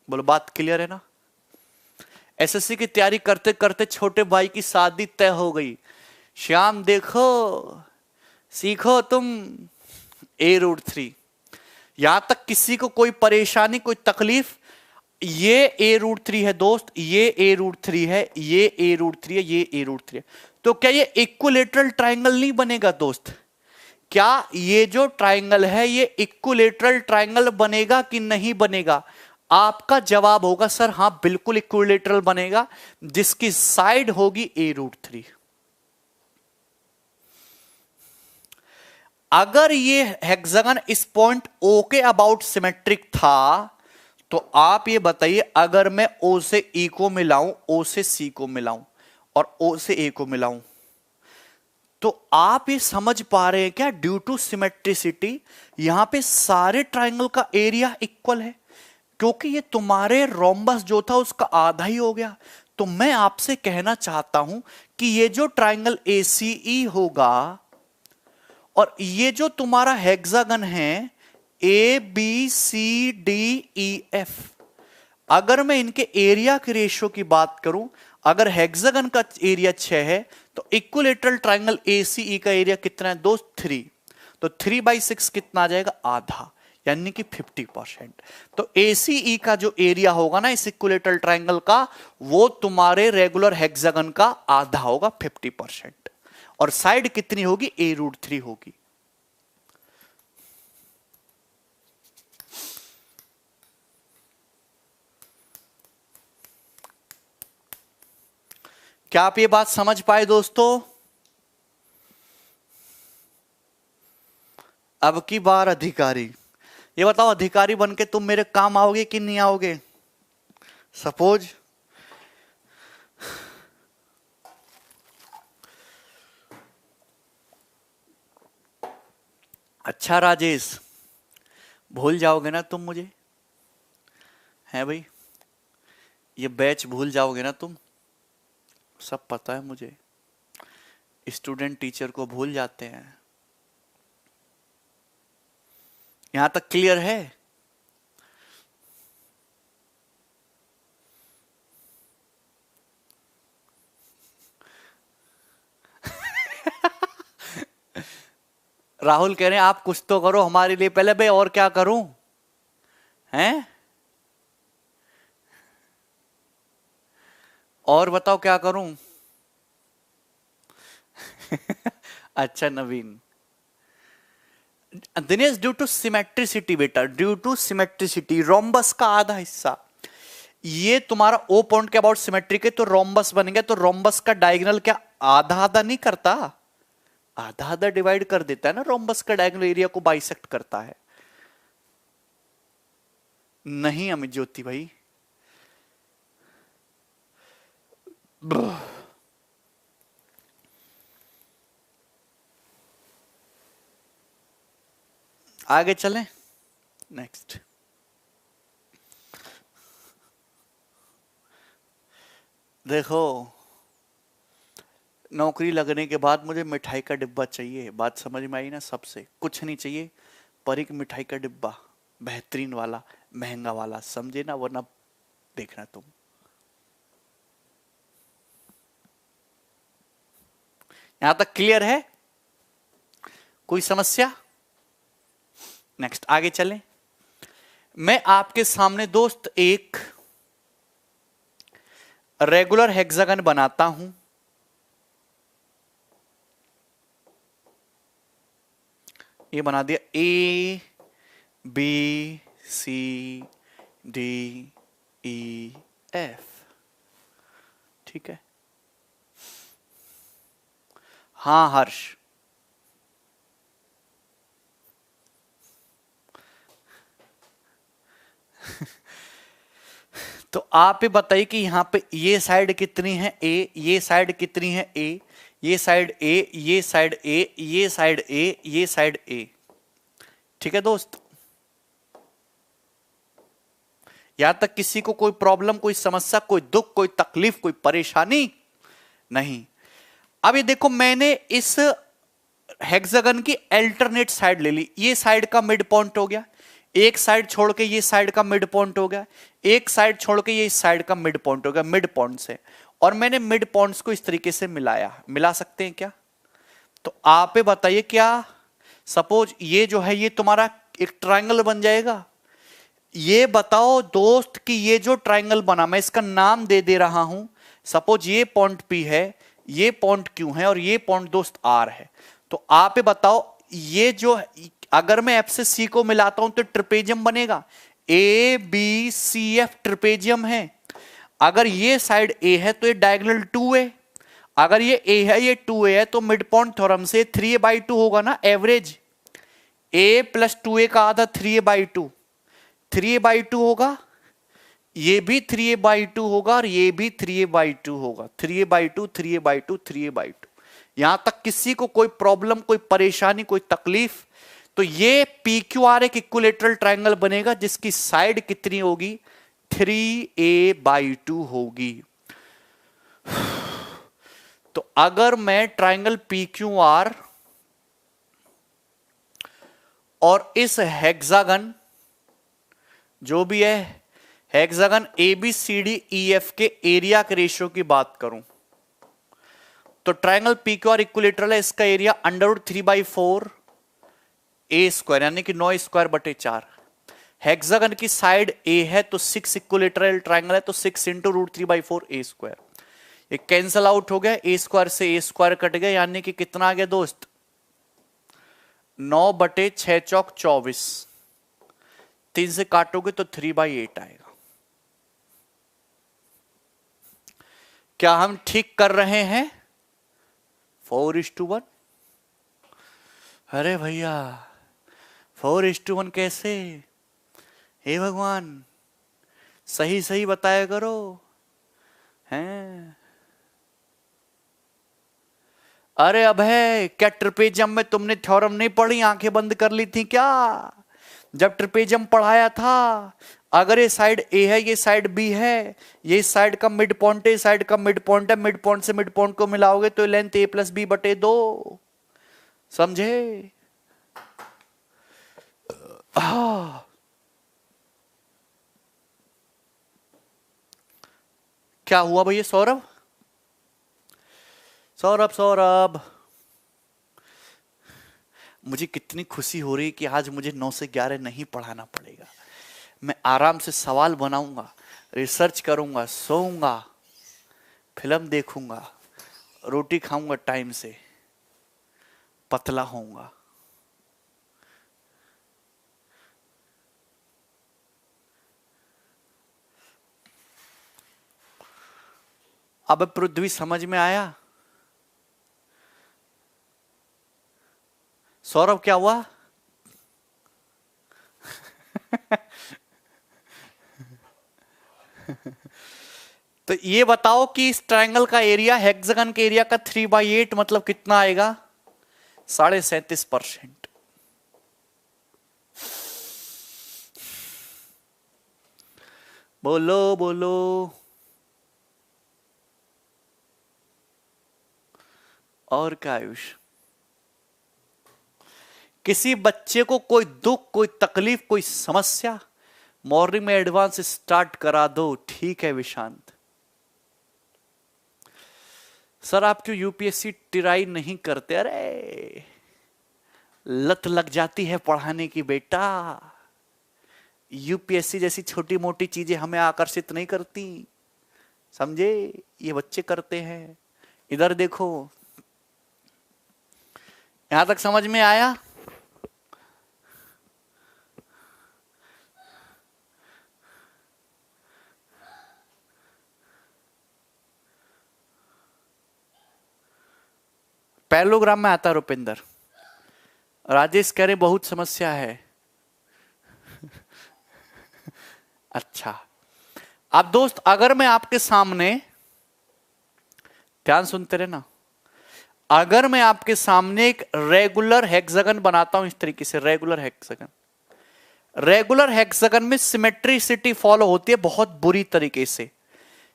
बोलो बात क्लियर है ना? SSC की तैयारी करते करते छोटे भाई की शादी तय हो गई। श्याम देखो सीखो तुम a√3। यहां तक किसी को कोई परेशानी, कोई तकलीफ? ये a√3 है दोस्त, ये a√3 है, ये a√3 है, ये a√3 है। तो क्या ये इक्विलेटरल ट्राइंगल नहीं बनेगा दोस्त? क्या ये जो ट्राइंगल है ये इक्विलेटरल ट्राइंगल बनेगा कि नहीं बनेगा? आपका जवाब होगा सर हां बिल्कुल इक्विलेटरल बनेगा, जिसकी साइड होगी a√3। अगर ये हेक्सागन इस पॉइंट O के अबाउट सिमेट्रिक था, तो आप ये बताइए अगर मैं O से E को मिलाऊं, O से C को मिलाऊं और O से A को मिलाऊं, तो आप ये समझ पा रहे हैं क्या? ड्यू टू सिमेट्रिसिटी यहां पे सारे ट्राइंगल का एरिया इक्वल है, क्योंकि ये तुम्हारे रोम्बस जो था उसका आधा ही हो गया। तो मैं आपसे कहना चाहता हूं कि ये जो ट्राइंगल ACE होगा और ये जो तुम्हारा हेक्सागन है ABCDEF, अगर मैं इनके एरिया के रेशियो की बात करूं, अगर हेक्सागन का एरिया 6 है तो इक्विलेटरल ट्राइंगल ACE का एरिया कितना है दोस्त? 3। तो 3/6 कितना आ जाएगा? आधा, यानी कि 50%। तो ACE का जो एरिया होगा ना इस इक्विलेटरल ट्राइंगल का, वो तुम्हारे रेगुलर हेक्सागन का आधा होगा, 50%। और साइड कितनी होगी? a√3 होगी। क्या आप ये बात समझ पाए दोस्तों? अब की बार अधिकारी, ये बताओ अधिकारी बनके तुम मेरे काम आओगे कि नहीं आओगे? सपोज अच्छा राजेश, भूल जाओगे ना तुम मुझे? हैं भाई, ये बैच भूल जाओगे ना तुम? सब पता है मुझे, स्टूडेंट टीचर को भूल जाते हैं। यहां तक क्लियर है? राहुल कह रहे हैं आप कुछ तो करो हमारे लिए पहले। भाई और क्या करूं? हैं? और बताओ क्या करूं? अच्छा नवीन, दिनेश ड्यू टू सिमेट्रिसिटी बेटा, ड्यू टू सिमेट्रिसिटी, रोम्बस का आधा हिस्सा, ये तुम्हारा ओ पॉइंट के अबाउट सिमेट्रिक है तो रोम्बस बनेगा, तो रोम्बस का डायगोनल क्या आधा आधा नहीं करता, आधा आधा डिवाइड कर देता है ना, रोम्बस का डायगोनल एरिया को बाइसेक्ट करता है। नहीं अमित ज्योति भाई, आगे चलें, नेक्स्ट। देखो नौकरी लगने के बाद मुझे मिठाई का डिब्बा चाहिए, बात समझ में आई ना, सबसे कुछ नहीं चाहिए पर एक मिठाई का डिब्बा, बेहतरीन वाला, महंगा वाला, समझे ना, वरना देखना तुम। यहां तक क्लियर है, कोई समस्या? नेक्स्ट आगे चलें। मैं आपके सामने दोस्त एक रेगुलर हेक्सागन बनाता हूं, ये बना दिया, A B C D E F, ठीक है। हाँ हर्ष, तो आप ये बताइए कि यहां पे ये साइड कितनी है ए, ये साइड कितनी है ए, ये साइड ए, ये साइड ए, ये साइड ए, ये साइड ए, ठीक है दोस्त। यहां तक किसी को कोई प्रॉब्लम, कोई समस्या, कोई दुख, कोई तकलीफ, कोई परेशानी नहीं। अब ये देखो मैंने इस हेक्सागन की अल्टरनेट साइड ले ली, ये साइड का मिड पॉइंट हो गया, एक साइड छोड़ के ये साइड का मिड पॉइंट हो गया, एक साइड छोड़ के ये साइड का मिड पॉइंट हो गया, मिड पॉइंट से, और मैंने मिड पॉइंट्स को इस तरीके से मिलाया। मिला सकते हैं क्या? तो आप ये बताइए, क्या सपोज ये जो है ये तुम्हारा एक ट्रायंगल बन जाएगा? ये बताओ दोस्त कि ये जो ट्रायंगल बना, मैं इसका नाम दे दे रहा हूं, सपोज ये पॉइंट P है, ये पॉइंट Q है और ये पॉइंट दोस्त R है। तो आप ये बताओ, ये जो अगर मैं F से C को मिलाता हूं तो ट्रिपेजियम बनेगा, A B C F trapezium है। अगर ये साइड A है तो ये डायगोनल 2A, अगर ये A है ये 2A है, तो मिड पॉइंट थ्योरम से 3A/2 होगा ना, एवरेज A प्लस 2A का आधा 3A/2, 3A/2 होगा, ये भी 3A/2 होगा और ये भी 3A/2 होगा, 3A/2 3A/2 3A/2। यहां तक किसी को कोई प्रॉब्लम, कोई परेशानी, कोई तकलीफ? तो ये PQR एक इक्विलेटरल ट्रायंगल बनेगा जिसकी साइड कितनी होगी? 3A/2 होगी। तो अगर मैं ट्रायंगल PQR और इस हेक्सागन जो भी है हेक्सागन ABCDEF के एरिया के रेशियो की बात करूं, तो ट्रायंगल PQR इक्विलेटरल है, इसका एरिया √3/4 A² यानी कि 9²/4। हेक्सागन की साइड A है तो 6 इक्विलेटरल ट्रायंगल है तो 6 इंटू √3/4 A²। ये कैंसल आउट हो गया, A² से A² कट गया, यानी कि कितना आ गया दोस्त? 9/6 चौक 24, 3 से काटोगे तो 3/8 आएगा। क्या हम ठीक कर रहे हैं? 4:1। अरे भैया 4:1 कैसे? हे भगवान, सही सही बताया करो, हैं? अरे अभय, क्या ट्रिपेजियम में तुमने थ्योरम नहीं पढ़ी, आंखें बंद कर ली थी क्या जब ट्रिपेजियम पढ़ाया था? अगर ये साइड A है, ये साइड B है, ये साइड का मिड पॉइंट है, साइड का मिड पॉइंट है, मिड पॉइंट से मिड पॉइंट को मिलाओगे तो लेंथ A + B/2, समझे? क्या हुआ भैया? सौरभ सौरभ सौरभ, मुझे कितनी खुशी हो रही कि आज मुझे 9 से 11 नहीं पढ़ाना पड़ेगा। मैं आराम से सवाल बनाऊंगा, रिसर्च करूंगा, सोऊंगा, फिल्म देखूंगा, रोटी खाऊंगा टाइम से, पतला होऊंगा। अब पृथ्वी समझ में आया? सौरभ क्या हुआ? तो ये बताओ कि इस ट्रायंगल का एरिया हेक्सागन के एरिया का 3/8 मतलब कितना आएगा? 37.5%। बोलो बोलो। और क्या आयुष? किसी बच्चे को कोई दुख, कोई तकलीफ, कोई समस्या, मॉर्निंग में एडवांस स्टार्ट करा दो। ठीक है विशांत। सर आप क्यों यूपीएससी ट्राई नहीं करते? अरे लत लग जाती है पढ़ाने की बेटा। यूपीएससी जैसी छोटी मोटी चीजें हमें आकर्षित नहीं करती, समझे? ये बच्चे करते हैं। इधर देखो, यहां तक समझ में आया? पैरेललोग्राम में आता रुपिंदर। राजेश कह रहे बहुत समस्या है। अच्छा, अब दोस्त अगर मैं आपके सामने, ध्यान सुनते रहे ना, अगर मैं आपके सामने एक रेगुलर हेक्सागन बनाता हूं इस तरीके से, रेगुलर हेक्सागन, रेगुलर हेक्सागन में सिमेट्रिसिटी फॉलो होती है बहुत बुरी तरीके से।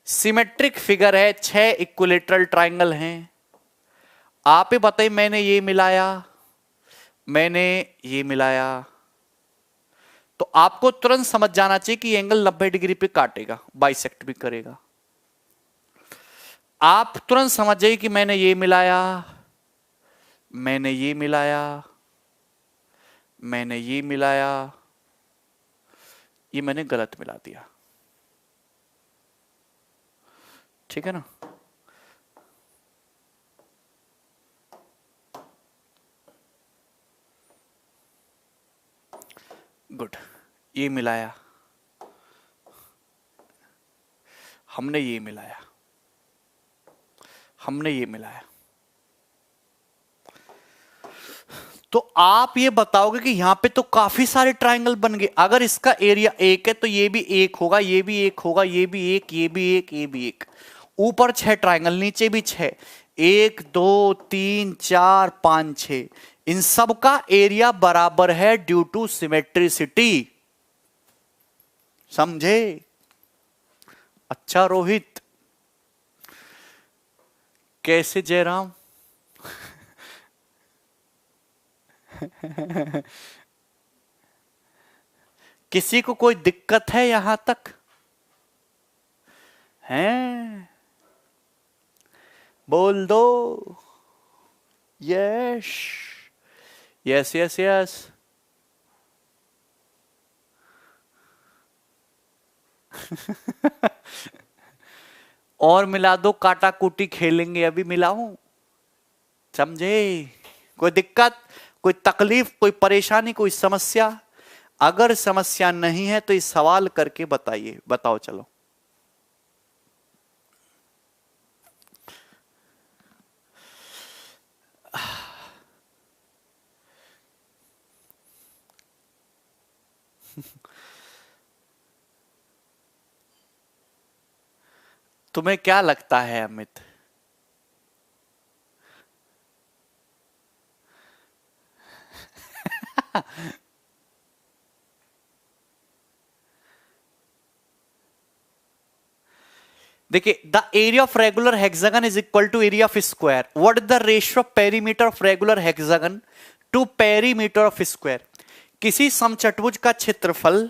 सिमेट्रिक फिगर है, 6 इक्विलेटरल ट्रायंगल हैं। आप ही बताइए, मैंने ये मिलाया, मैंने ये मिलाया, तो आपको तुरंत समझ जाना चाहिए कि एंगल 90 डिग्री पे काटेगा, बाइसेक्ट भी करेगा। आप तुरंत समझ जाइए कि मैंने ये मिलाया, मैंने ये मिलाया, मैंने ये मिलाया, ये मैंने गलत मिला दिया। ठीक है ना? गुड, ये मिलाया, हमने ये मिलाया, हमने ये मिलाया। तो आप ये बताओगे कि यहां पे तो काफी सारे ट्रायंगल बन गए। अगर इसका एरिया 1 है तो ये भी 1 होगा, ये भी 1 होगा, ये भी 1, ये भी 1, ये भी 1। ऊपर 6 ट्रायंगल, नीचे भी 6, 1 2 3 4 5 6। इन सब का एरिया बराबर है ड्यू टू सिमेट्रिसिटी। समझे? अच्छा रोहित, कैसे जयराम? किसी को कोई दिक्कत है यहां तक? हैं? बोल दो। Yes yes yes yes. और मिला दो, काटा कूटी खेलेंगे, अभी मिलाऊं। समझे? कोई दिक्कत, कोई तकलीफ, कोई परेशानी, कोई समस्या? अगर समस्या नहीं है तो इस सवाल करके बताइए। बताओ चलो। तुम्हें क्या लगता है अमित? देखिए, the area of regular hexagon is equal to area of square. What is the ratio of perimeter of regular hexagon to perimeter of square? किसी समचतुर्भुज का क्षेत्रफल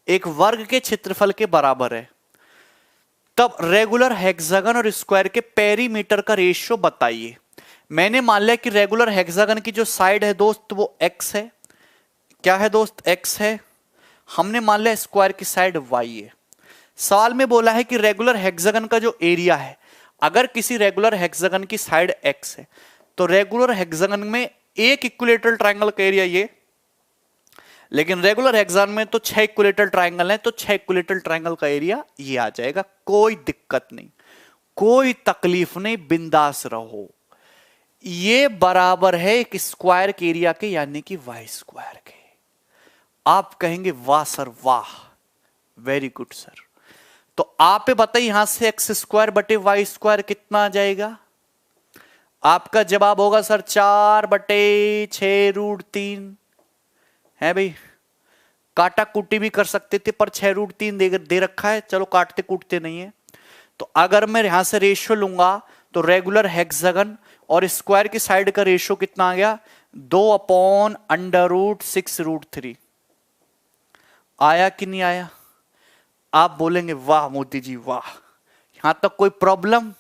एक वर्ग के क्षेत्रफल के बराबर है, तब रेगुलर हेक्सागन और स्क्वायर के पेरीमीटर का रेशियो बताइए। मैंने मान लिया कि रेगुलर हेक्सागन की जो साइड है दोस्त वो x है। क्या है दोस्त? x है। हमने मान लिया स्क्वायर की साइड y है। सवाल में बोला है कि रेगुलर हेक्सागन का जो एरिया है, अगर किसी रेगुलर हेक्सागन की साइड x है तो रेगुलर हेक्सागन में एक इक्विलेटरल ट्रायंगल का एरिया ये, लेकिन रेगुलर हेक्सागन में तो 6 इक्विलेटरल ट्रायंगल है, तो 6 इक्विलेटरल ट्रायंगल का एरिया ये आ जाएगा। कोई दिक्कत नहीं, कोई तकलीफ नहीं, बिंदास रहो। ये बराबर है एक स्क्वायर के एरिया के, यानी कि वाई स्क्वायर के। आप कहेंगे वाह सर वाह, वेरी गुड सर। तो आप बताइए यहां से एक्स स्क्वायर बटे वाई स्क्वायर कितना आ जाएगा? आपका जवाब होगा सर 4/6√3 है भाई। काटा कुटी भी कर सकते थे, पर 6√3 दे रखा है, चलो काटते कूटते नहीं है। तो अगर मैं यहां से रेशियो लूंगा तो रेगुलर हेक्सागन और स्क्वायर की साइड का रेशियो कितना आ गया? 2/√6√3 आया कि नहीं आया? आप बोलेंगे वाह मोदी जी वाह, यहां तक कोई प्रॉब्लम?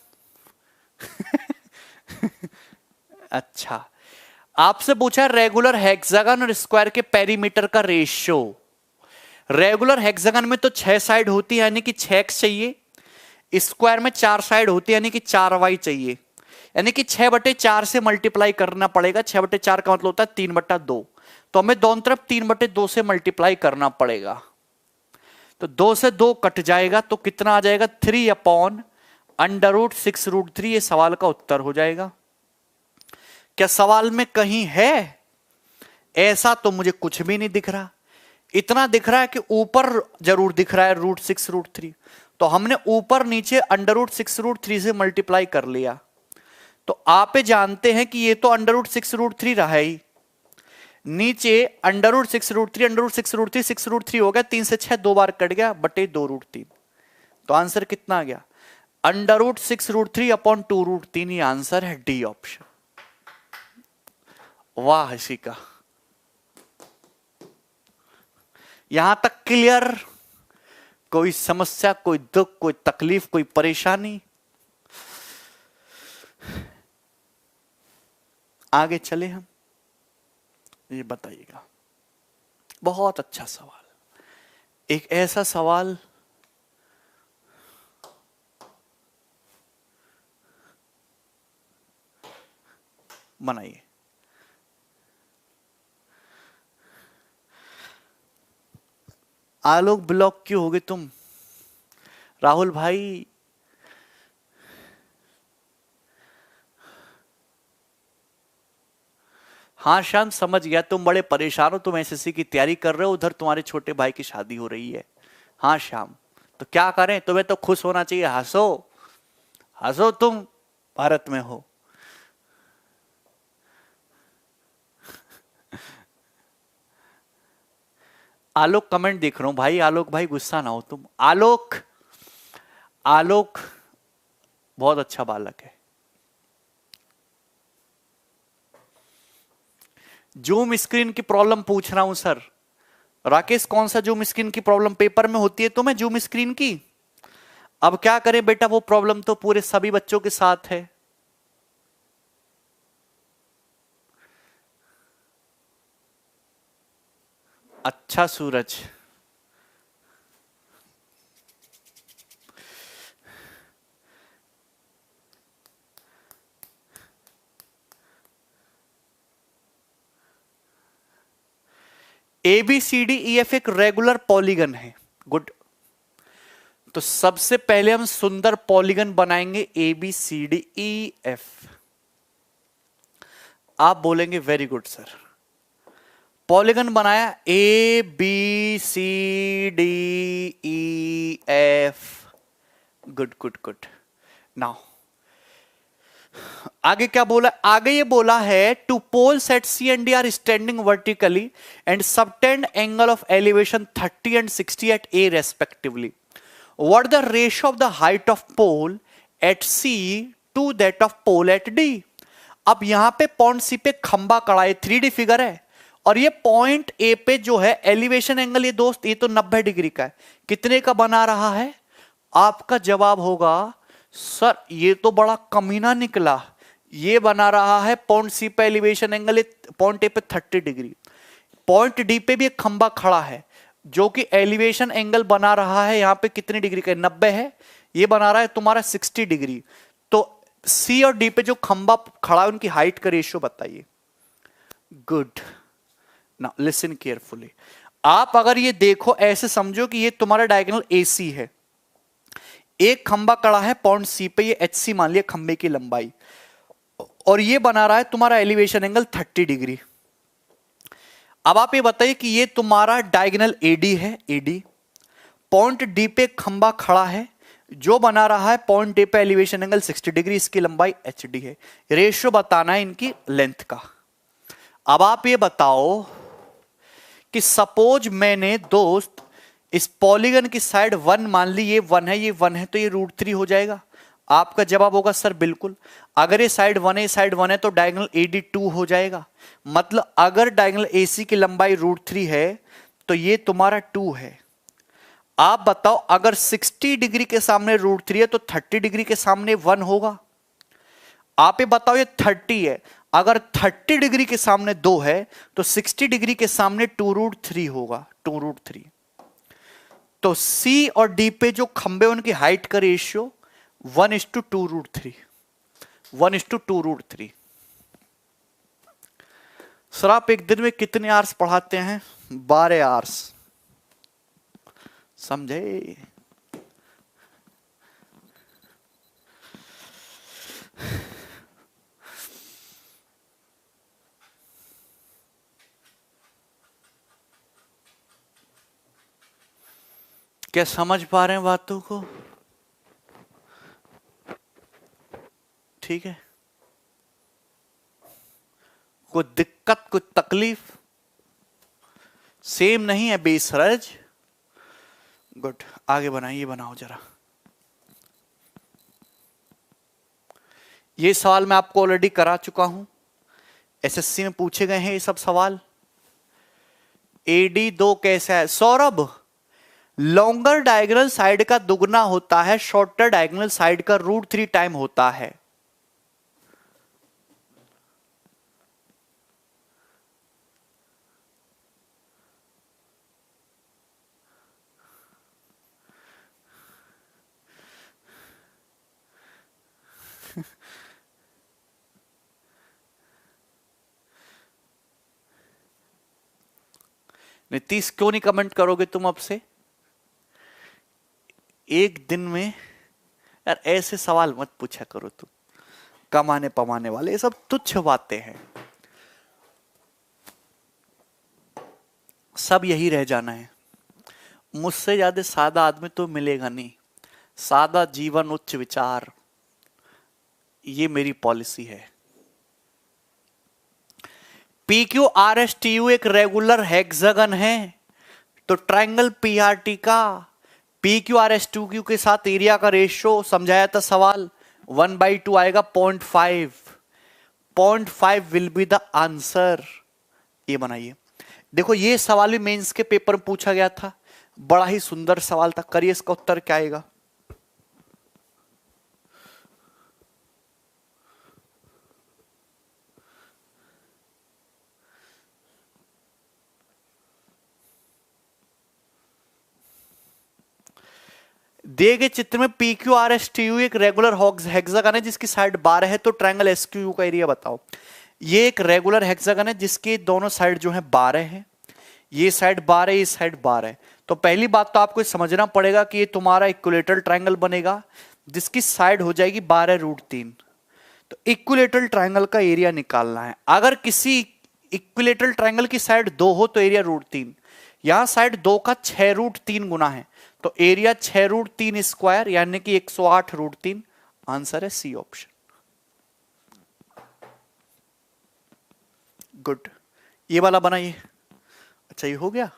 अच्छा, आपसे पूछा रेगुलर हेक्सागन और स्क्वायर के पेरीमीटर का रेशियो। रेगुलर हेक्सागन में तो 6 साइड होती है, यानी कि 6x चाहिए। स्क्वायर में 4 साइड होती है, यानी कि 4y चाहिए। यानी कि 6/4 से मल्टीप्लाई करना पड़ेगा। 6/4 का मतलब होता है 3/2, तो हमें दोनों तरफ 3/2 से मल्टीप्लाई करना पड़ेगा। तो 2 से 2 कट जाएगा, तो कितना आ जाएगा? 3/√6√3। ये सवाल का उत्तर हो जाएगा। क्या सवाल में कहीं है ऐसा? तो मुझे कुछ भी नहीं दिख रहा। इतना दिख रहा है कि ऊपर जरूर दिख रहा है √6√3, तो हमने ऊपर नीचे √6√3 से मल्टीप्लाई कर लिया। तो आप जानते हैं कि ये तो √6√3 रहा ही, नीचे √6√3 6√3 हो गया, 3 से 6 2 बार कट गया, बटे 2√3। तो आंसर कितना आ गया? √6√3/2√3। ये आंसर है डी ऑप्शन। वाह इसी का, यहां तक क्लियर? कोई समस्या, कोई दुख, कोई तकलीफ, कोई परेशानी? आगे चले हम, ये बताइएगा। बहुत अच्छा सवाल, एक ऐसा सवाल बनाइए। आलोक ब्लॉक क्यों हो गए तुम? राहुल भाई हाँ शांत, समझ गया, तुम बड़े परेशान हो, तुम एसएससी की तैयारी कर रहे हो, उधर तुम्हारे छोटे भाई की शादी हो रही है। हाँ श्याम, तो क्या करें, तुम्हें तो खुश होना चाहिए, हंसो हंसो, तुम भारत में हो। आलोक कमेंट देख रहा हूं भाई, आलोक भाई गुस्सा ना हो तुम। आलोक, आलोक बहुत अच्छा बालक है। जूम स्क्रीन की प्रॉब्लम पूछ रहा हूं सर। राकेश, कौन सा जूम स्क्रीन की प्रॉब्लम पेपर में होती है तुम्हें जूम स्क्रीन की? अब क्या करें बेटा, वो प्रॉब्लम तो पूरे सभी बच्चों के साथ है। अच्छा सूरज, ABCDEF एक रेगुलर पॉलीगन है। गुड, तो सबसे पहले हम सुंदर पॉलीगन बनाएंगे ABCDEF। आप बोलेंगे वेरी गुड सर। पॉलीगन बनाया ABCDEF। Good good good. Now आगे क्या बोला? आगे ये बोला है two poles at C and D are standing vertically and subtend angle of elevation 30 and 60 at A respectively. What the ratio of the height of pole at C to that of pole at D। अब यहां पे point C पे खंबा कड़ा है, 3D figure है, और ये पॉइंट A पे जो है एलिवेशन एंगल, ये दोस्त ये तो 90 डिग्री का है। कितने का बना रहा है? आपका जवाब होगा सर ये तो बड़ा कमीना निकला, ये बना रहा है पॉइंट सी पे एलिवेशन एंगल पॉइंट ए पे 30 डिग्री, पॉइंट डी पे भी एक खंबा खड़ा है जो कि एलिवेशन एंगल बना रहा है यहां पे कितनी डिग्री का? 90 है, ये बना रहा है तुम्हारा 60 डिग्री। तो सी और डी पे जो खंबा खड़ा है उनकी हाइट का रेशियो बताइए। गुड। Now listen carefully. आप अगर ये देखो, ऐसे समझो कि ये तुम्हारा डायगोनल AC है, एक खंबा कड़ा है पॉइंट सी पे, ये HC मान लिया खंबे की लंबाई, और ये बना रहा है तुम्हारा एलिवेशन एंगल 30 डिग्री। अब आप ये बताइए कि ये तुम्हारा डायगोनल AD है, AD पॉइंट D पे खंबा खड़ा है जो बना रहा है पॉइंट A पे एलिवेशन एंगल 60 डिग्री, इसकी लंबाई HD है। रेशियो बताना है इनकी लेंथ का। अब आप ये बताओ कि सपोज मैंने दोस्त इस पॉलीगन की साइड 1 मान ली, ये 1 है, ये 1 है, तो ये √3 हो जाएगा। आपका जवाब होगा सर बिल्कुल। अगर ये साइड 1 है, ये साइड 1 है, तो डायगोनल AD 2 हो जाएगा। मतलब अगर डायगोनल AC की लंबाई √3 है तो ये तुम्हारा 2 है। आप बताओ अगर 60 डिग्री के सामने √3 है तो 30 डिग्री के सामने 1 होगा। आप ये बताओ, ये 30 है, अगर 30 डिग्री के सामने 2 है तो 60 डिग्री के सामने 2√3 होगा, 2√3। तो C और D पे जो खंबे उनकी हाइट का रेशियो 1:2√3, 1:2√3। सर आप एक दिन में कितने आवर्स पढ़ाते हैं? 12 आवर्स, समझे? क्या समझ पा रहे हैं बातों को? ठीक है, कोई दिक्कत, कोई तकलीफ? सेम नहीं है बेसरज? गुड, आगे बनाइए, बनाओ जरा। ये सवाल मैं आपको ऑलरेडी करा चुका हूं, SSC में पूछे गए हैं ये सब सवाल। AD 2 कैसा है सौरभ? लॉन्गर डायगोनल साइड का दुगना होता है, शॉर्टर डायगोनल साइड का √3 टाइम होता है। नीतीश क्यों नहीं कमेंट करोगे तुम अब से? एक दिन में यार ऐसे सवाल मत पूछा करो तुम, कमाने पमाने वाले, ये सब तुच्छ बातें हैं। सब यही रह जाना है। मुझसे ज्यादा सादा आदमी तो मिलेगा नहीं। सादा जीवन उच्च विचार, ये मेरी पॉलिसी है। PQRSTU एक रेगुलर हेक्सागन है, तो ट्रायंगल PRT का PQRS2Q के साथ एरिया का रेशियो समझाया था सवाल, 1/2 आएगा, 0.5 विल बी द आंसर। ये बनाइए। देखो ये सवाल भी मेंस के पेपर में पूछा गया था, बड़ा ही सुंदर सवाल था। करिए इसका उत्तर क्या आएगा? दिए गए चित्र में PQRSTU एक रेगुलर हेक्सागन है जिसकी साइड 12 है, तो ट्रायंगल SQU का एरिया बताओ। ये एक रेगुलर हेक्सागन है जिसके दोनों साइड जो है 12 है, ये साइड 12, ये साइड 12 है। तो पहली बात तो आपको समझना पड़ेगा कि ये तुम्हारा इक्विलेटरल ट्रायंगल बनेगा जिसकी साइड हो जाएगी 12√3। तो इक्विलेटरल ट्रायंगल का एरिया निकालना है। अगर किसी इक्विलेटरल ट्रायंगल की साइड 2 हो तो एरिया √3, यहां साइड 2 का 6√3 गुना है, तो एरिया 6√3 स्क्वायर यानी कि 108√3। आंसर है सी ऑप्शन। गुड, ये वाला बनाइए। अच्छा ये हो गया,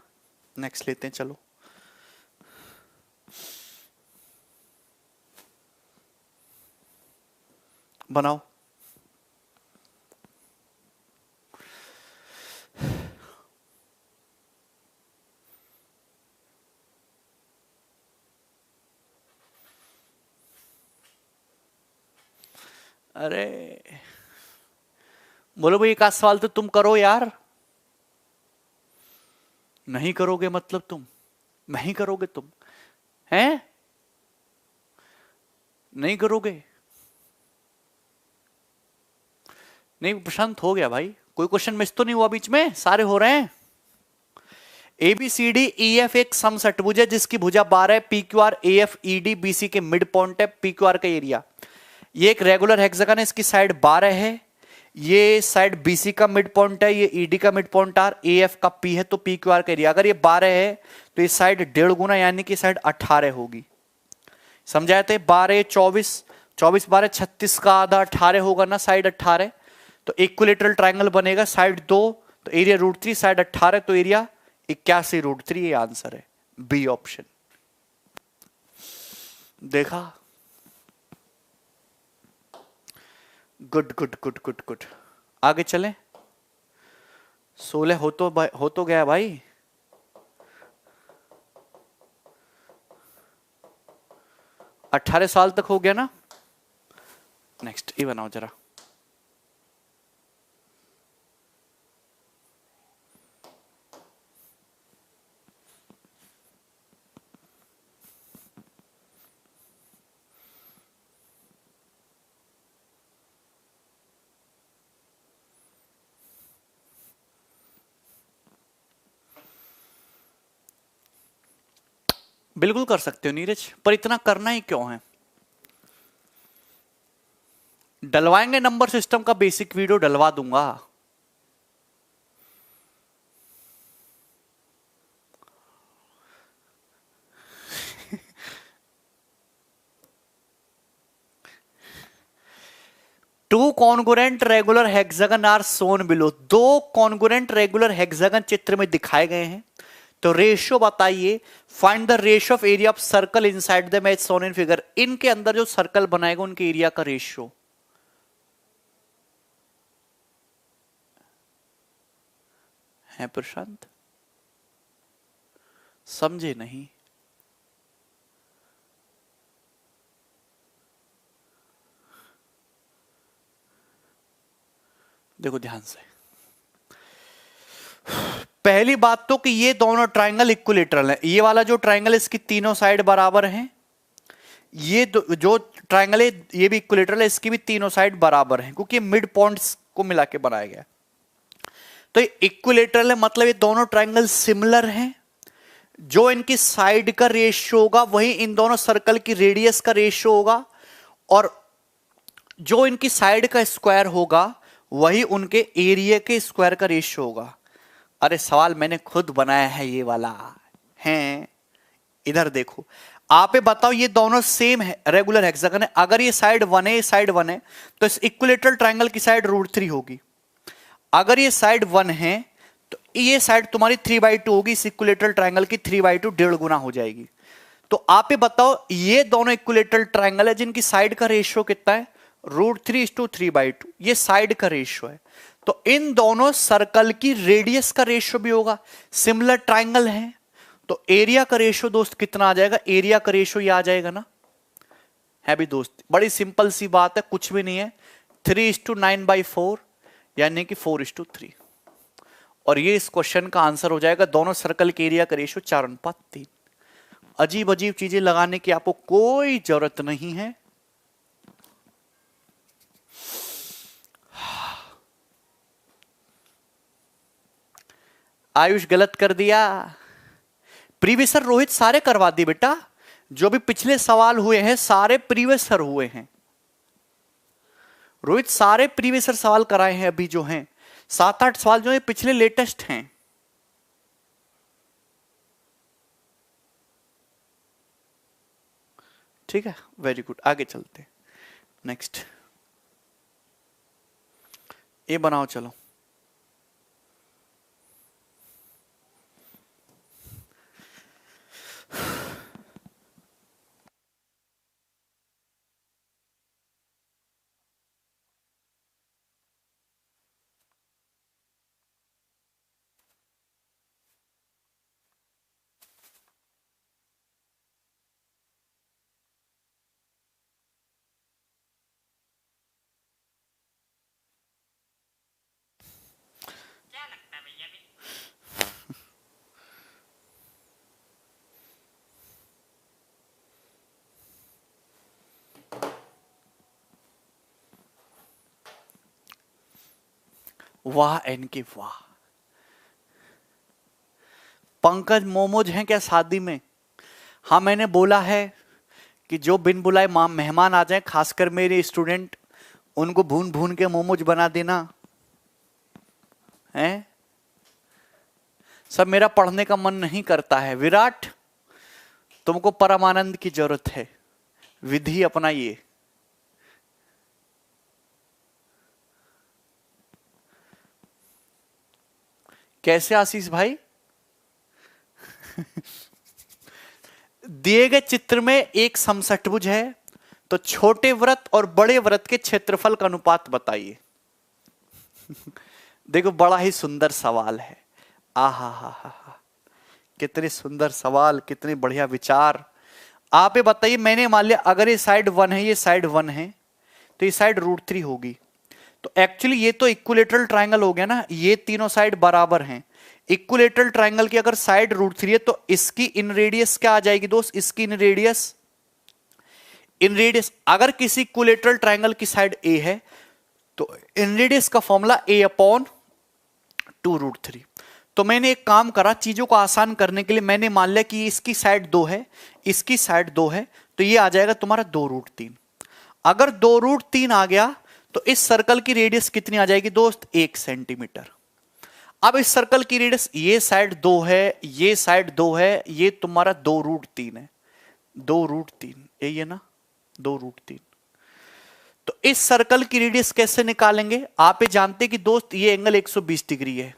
नेक्स्ट लेते हैं, चलो। बनाओ। अरे बोलो भाई, एक आध सवाल तो तुम करो यार। नहीं करोगे मतलब तुम नहीं करोगे, तुम हैं नहीं करोगे? नहीं प्रशांत, हो गया भाई, कोई क्वेश्चन मिस तो नहीं हुआ बीच में? सारे हो रहे हैं। ABCD EF एक समषटभुज है जिसकी भुजा 12 है। PQR AF ED BC के मिड पॉइंट है। PQR का एरिया, ये एक रेगुलर हेक्सागन है, इसकी साइड 12 है, ये साइड BC का मिड पॉइंट है, ये ED का मिड पॉइंट आर, AF का P है, तो PQR का एरिया, अगर ये 12 है तो ये साइड 1.5 गुना यानी कि साइड 18 होगी। समझाए थे? 12 24, 24 12 36 का आधा 18 होगा ना, साइड 18, तो इक्विलेटरल ट्राइंगल बनेगा। साइड 2 तो एरिया √3, साइड 18 तो एरिया 81 √3। ये आंसर है, बी ऑप्शन। देखा? Good good good good good. आगे चलें। 16 हो तो गया भाई। अठारह साल तक हो गया ना। नेक्स्ट ये बनाओ जरा। बिल्कुल कर सकते हो नीरज, पर इतना करना ही क्यों है? डलवाएंगे, नंबर सिस्टम का बेसिक वीडियो डलवा दूंगा। Two congruent regular hexagon are shown below. दो कॉन्गुरेंट रेगुलर हेक्सागन चित्र में दिखाए गए हैं, तो रेशियो बताइए। Find the ratio of area of circle inside the match shown in figure. इनके अंदर जो सर्कल बनाएगा उनके एरिया का रेशियो है। प्रशांत समझे नहीं? देखो ध्यान से, पहली बात तो कि ये दोनों ट्राइंगल इक्विलेटरल है। ये वाला जो ट्राइंगल है इसकी तीनों साइड बराबर हैं। ये जो ट्राइंगल है ये भी इक्विलेटरल है, इसकी भी तीनों साइड बराबर हैं, क्योंकि मिड पॉइंट्स को मिला के बनाया गया। तो ये इक्विलेटरल है, मतलब ये दोनों ट्राइंगल सिमिलर हैं। जो इनकी साइड का रेशियो होगा वही इन दोनों सर्कल की रेडियस का रेशियो होगा, और जो इनकी साइड का स्क्वायर होगा वही उनके एरिया के स्क्वायर का रेशियो होगा। अरे सवाल मैंने खुद बनाया है ये वाला है। इधर देखो, आप ये बताओ, ये दोनों सेम है, रेगुलर हेक्सागन है। अगर ये साइड 1 है, ये साइड 1 है, तो इस इक्विलेटरल ट्रायंगल की साइड √3 होगी। अगर ये साइड 1 है तो ये साइड तुम्हारी 3/2 होगी, इस इक्विलेटरल ट्रायंगल की 3/2 1.5 गुना हो जाएगी। तो आप ये बताओ, ये दोनों इक्विलेटरल ट्रायंगल है जिनकी साइड का रेशियो कितना है? √3:3/2। ये साइड का रेशियो है। तो इन दोनों सर्कल की रेडियस का रेशियो भी होगा, सिमिलर ट्रायंगल है, तो एरिया का रेशियो दोस्त कितना आ जाएगा? एरिया का रेशियो ये आ जाएगा ना, है भी दोस्त। बड़ी सिंपल सी बात है, कुछ भी नहीं है। 3:9/4 यानी कि 4:3, और ये इस क्वेश्चन का आंसर हो जाएगा। दोनों सर्कल के एरिया का रेशियो 4:3। अजीब अजीब चीजें लगाने की आपको कोई जरूरत नहीं है। आयुष गलत कर दिया। प्रीवियस सर रोहित सारे करवा दी बेटा, जो भी पिछले सवाल हुए हैं सारे प्रीवियस सर हुए हैं। रोहित सारे प्रीवियस सर सवाल कराए हैं, अभी जो हैं 7-8 सवाल जो है पिछले लेटेस्ट हैं। ठीक है, वेरी गुड। आगे चलते, नेक्स्ट ये बनाओ चलो। वाह एन के वाह। पंकज मोमोज हैं क्या शादी में? हाँ, मैंने बोला है कि जो बिन बुलाए मेहमान आ जाएं, खासकर मेरे स्टूडेंट, उनको भून भून के मोमोज बना देना है। सब मेरा पढ़ने का मन नहीं करता है। विराट, तुमको परमानंद की जरूरत है, विधि अपनाइए। कैसे आशीष भाई? दिए गए चित्र में एक समषट्भुज है, तो छोटे वृत्त और बड़े वृत्त के क्षेत्रफल का अनुपात बताइए। देखो, बड़ा ही सुंदर सवाल है। आहा हा हा हा, कितने सुंदर सवाल, कितने बढ़िया विचार। आप ये बताइए, मैंने मान लिया अगर ये साइड 1 है, ये साइड 1 है, तो ये साइड √3 होगी। तो एक्चुअली ये तो इक्विलेटरल ट्रायंगल हो गया ना, ये तीनों साइड बराबर हैं। इक्विलेटरल ट्रायंगल की अगर साइड √3 है, तो इसकी इन रेडियस क्या आ जाएगी दोस्त? इसकी इन रेडियस, अगर किसी इक्विलेटरल ट्रायंगल की साइड a है, तो इन रेडियस का फॉर्मूला a/2√3। तो मैंने एक काम करा, चीजों को आसान करने के लिए मैंने मान लिया कि इसकी साइड 2 है, इसकी साइड 2 है, तो ये आ जाएगा तुम्हारा 2√3। अगर 2√3 आ गया, तो इस सर्कल की रेडियस कितनी आ जाएगी दोस्त? 1 सेंटीमीटर। अब इस सर्कल की रेडियस, ये साइड 2 है, ये साइड 2 है, ये तुम्हारा 2√3 है। 2√3 यही है ना, 2√3। तो इस सर्कल की रेडियस कैसे निकालेंगे? आप ये जानते हैं कि दोस्त ये एंगल 120 डिग्री है,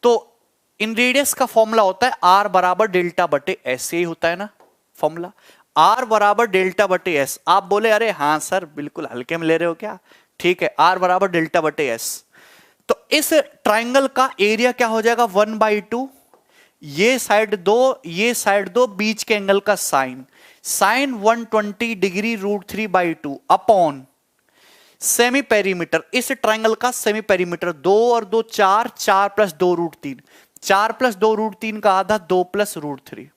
तो इन रेडियस का फॉर्मूला होता है R बराबर डेल्टा बटे S। यही होता है ना फॉर्मूला, R बराबर डेल्टा बटे S। आप बोले अरे हाँ सर, बिल्कुल हल्के में ले रहे हो क्या? ठीक है, R बराबर डेल्टा बटे S। तो इस ट्राइंगल का एरिया क्या हो जाएगा? 1/2, ये साइड 2, ये साइड 2, बीच के एंगल का sine 120 degree √3/2 upon semi perimeter. इस ट्राइंगल का सेमी पेरीमीटर 2 और 2 4, 4 + 2√3, 4 + 2√3 का आधा 2 + √3।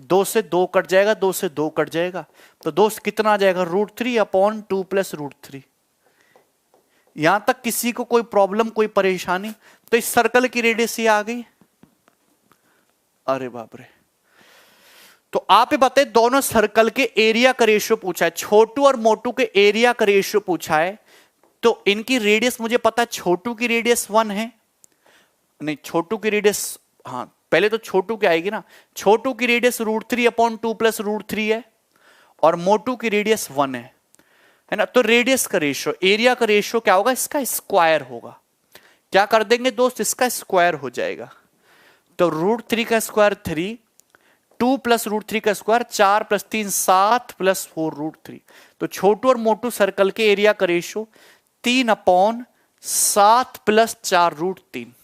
2 से 2 कट जाएगा, 2 से 2 कट जाएगा, तो दोस्त कितना आ जाएगा? √3/2 + √3। यहां तक किसी को कोई प्रॉब्लम, कोई परेशानी? तो इस सर्कल की रेडियस ये आ गई। अरे बाप रे। तो आप ये बताइए, दोनों सर्कल के एरिया का रेशियो पूछा है, छोटू और मोटू के एरिया का रेशियो पूछा है, तो इनकी रेडियस मुझे पता है, छोटू की रेडियस 1 है, नहीं छोटू की रेडियस, हाँ पहले तो छोटू की आएगी ना, छोटू की रेडियस √3/2 + √3 है, और मोटू की रेडियस 1 है ना। तो रेडियस का रेशियो, एरिया का रेशियो क्या होगा? इसका स्क्वायर होगा। क्या कर देंगे दोस्त? इसका स्क्वायर हो जाएगा। तो √3 का स्क्वायर 3, 2 + √3 का स्क्वायर 4 + 3 7 + 4 √3। तो छोटू और मोटू सर्कल के एरिया का रेशियो 3/7 + 4 √3।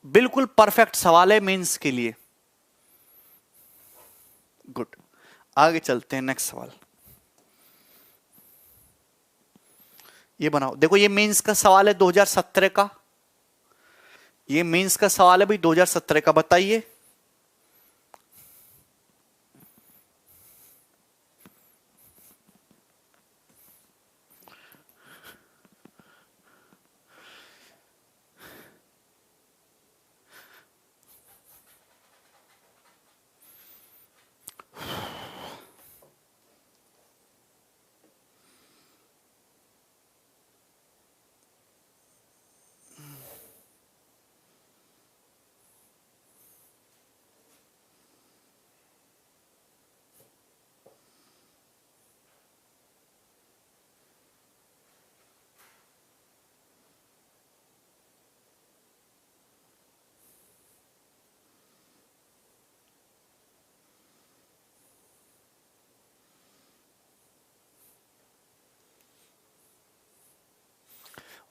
बिल्कुल परफेक्ट सवाल है मेंस के लिए। गुड, आगे चलते हैं, नेक्स्ट सवाल ये बनाओ। देखो, ये मेंस का सवाल है 2017 का, ये मेंस का सवाल है भाई 2017 का। बताइए,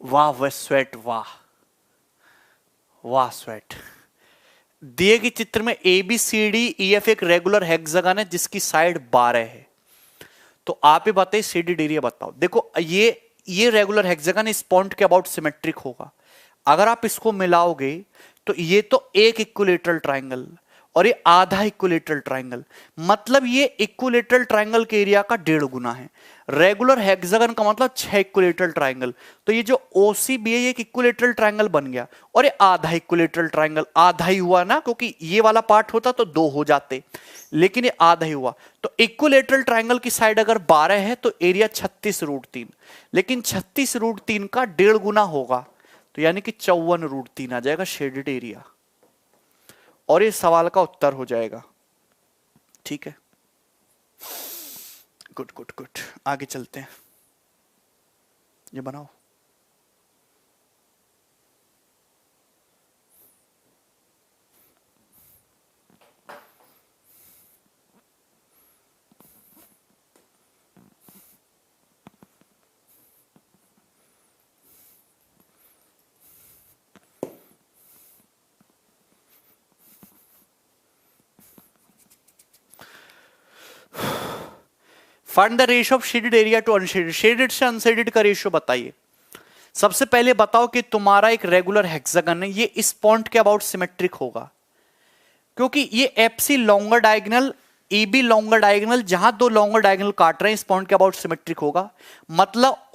वाह वह स्वेट, वाह वाह स्वेट। दिए गए चित्र में ABCDEF एक रेगुलर हेक्सागन है जिसकी साइड 12 है। तो आप ही बताइए CD एरिया बताओ। देखो, ये रेगुलर हेक्सागन इस पॉइंट के अबाउट सिमेट्रिक होगा। अगर आप इसको मिलाओगे तो ये तो एक इक्विलेटरल ट्रायंगल और ये आधा इक्विलेटरल ट्रायंगल, मतलब ये इक्विलेटरल ट्रायंगल के एरिया का 1.5 गुना है। रेगुलर हेक्सागन का मतलब 6 इक्विलेटरल ट्रायंगल, तो ये जो OCB है ये एक इक्विलेटरल ट्रायंगल बन गया। और ये आधा इक्विलेटरल ट्रायंगल, आधा ही हुआ ना, क्योंकि ये वाला पार्ट होता तो 2 हो जाते, लेकिन ये आधा ही हुआ। तो इक्विलेटरल ट्रायंगल की साइड अगर 12 है तो एरिया 36√3, लेकिन 36√3 का 1.5 गुना होगा, तो यानी कि 54√3 आ जाएगा शेडेड एरिया, और इस सवाल का उत्तर हो जाएगा। ठीक है, गुड गुड गुड, आगे चलते हैं। ये बनाओ। Find the ratio of shaded area to unshaded. Shaded से अनशेडेड का रेशियो बताइए। सबसे पहले बताओ कि तुम्हारा एक रेगुलर हेक्सागन है, ये इस पॉइंट के अबाउट सिमेट्रिक होगा, क्योंकि ये FC longer diagonal, EB longer diagonal, जहां 2 लॉन्गर डायगोनल काट रहे हैं इस पॉइंट के अबाउट सिमेट्रिक होगा, मतलब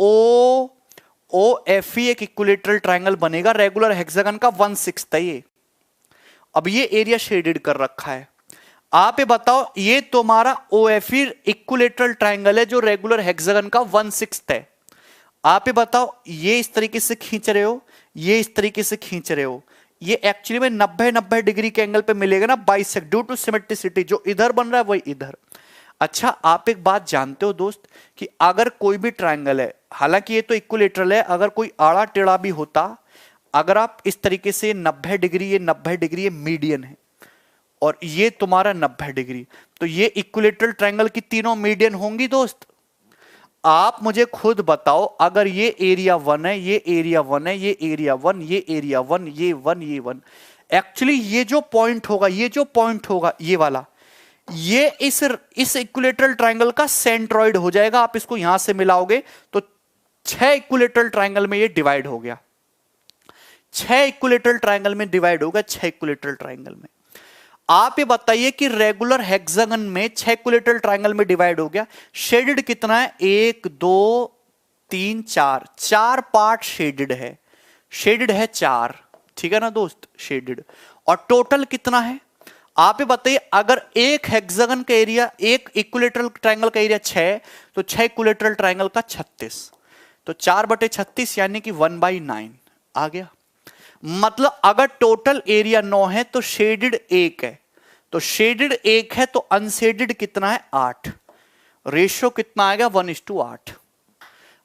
OFE एक इक्विलेटरल ट्रायंगल बनेगा। रेगुलर हेक्सागन का 1/6 है ये। अब ये एरिया शेडेड कर रखा है। आप ये बताओ, ये तुम्हारा OFE इक्विलेटरल ट्रायंगल है जो रेगुलर हेक्सागन का 1/6 है। आप ये बताओ, ये इस तरीके से खींच रहे हो, ये इस तरीके से खींच रहे हो, ये एक्चुअली में 90 डिग्री के एंगल पे मिलेगा ना, बाइसेक्ट, ड्यू टू सिमेट्रिसिटी। जो इधर बन रहा है वही इधर। अच्छा, आप एक बात जानते हो दोस्त कि अगर कोई भी ट्रायंगल है, हालांकि ये तो इक्विलेटरल है, अगर कोई आड़ा टेढ़ा भी होता, अगर आप इस तरीके से 90 डिग्री, ये 90 डिग्री, ये मीडियन है, और ये तुम्हारा 90 डिग्री, तो ये इक्विलेटरल ट्रायंगल की तीनों मीडियन होंगी दोस्त। आप मुझे खुद बताओ, अगर ये एरिया 1 है, ये एरिया 1 है, ये एरिया 1, ये एरिया 1, ये 1, ये 1, एक्चुअली ये जो पॉइंट होगा, ये जो पॉइंट होगा, ये वाला, ये इस इक्विलेटरल ट्रायंगल का सेंट्रॉइड हो जाएगा। आप इसको यहां से मिलाओगे तो 6 इक्विलेटरल ट्रायंगल में ये डिवाइड हो गया, 6 इक्विलेटरल ट्रायंगल में डिवाइड होगा, 6 इक्विलेटरल ट्रायंगल में। आप ये बताइए कि रेगुलर हेक्सागन में 6 इक्विलेटरल ट्रायंगल में डिवाइड हो गया, शेडेड कितना है? 1 2 3 4, 4 पार्ट शेडेड है, शेडेड है 4, ठीक है ना दोस्त, शेडेड। और टोटल कितना है आप ये बताइए। अगर एक हेक्सागन का एरिया, एक इक्विलेटरल ट्रायंगल का एरिया 6, तो 6 इक्विलेटरल ट्रायंगल का 36, तो 4/36 यानी कि 1/9 आ गया। मतलब अगर टोटल एरिया 9 है तो शेडेड 1 है, तो शेडेड 1 है तो अनशेडेड कितना है? 8। रेशियो कितना आएगा? 1:8।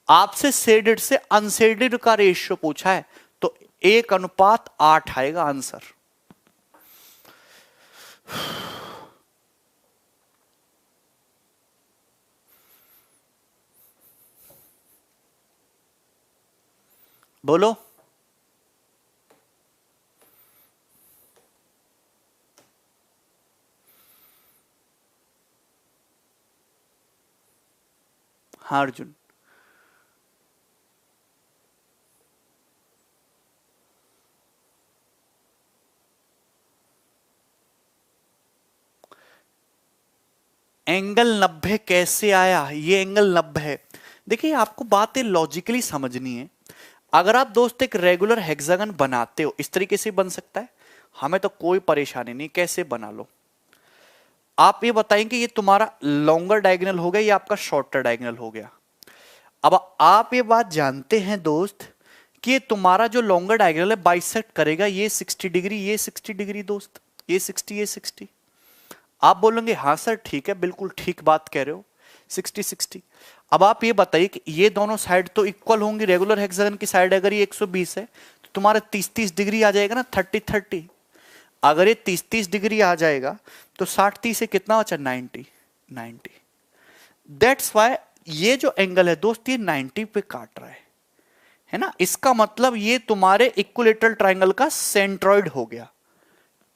आपसे शेडेड से अनशेडेड का रेशियो पूछा है तो 1:8 आएगा आंसर। बोलो। हाँ अर्जुन, एंगल 90 कैसे आया? ये एंगल 90 है। देखिए, आपको बातें लॉजिकली समझनी है। अगर आप दोस्त एक रेगुलर हेक्सागन बनाते हो, इस तरीके से बन सकता है, हमें तो कोई परेशानी नहीं, कैसे बना लो। आप ये बताएंगे ये तुम्हारा लॉन्गर डायगोनल हो गया, ये आपका शॉर्टर डायगोनल हो गया। अब आप ये बात जानते हैं दोस्त कि ये तुम्हारा जो लॉन्गर डायगोनल है बाइसेक्ट करेगा ये 60 डिग्री, ये 60 डिग्री दोस्त, ये 60, ये 60। आप बोलेंगे हाँ सर ठीक है, बिल्कुल ठीक बात कह रहे हो, 60 60। अब आप ये बताइए कि ये दोनों साइड तो इक्वल होंगी। रेगुलर हेक्सागन की साइड अगर ये 120 है तो तुम्हारा 30 डिग्री आ जाएगा ना, 30 30। अगर ये 30 डिग्री आ जाएगा तो 60 से कितना बचा? 90। दैट्स वाई ये जो एंगल है दोस्त ये 90 पे काट रहा है ना। इसका मतलब ये तुम्हारे इक्विलेटरल ट्रायंगल का सेंट्रॉइड हो गया,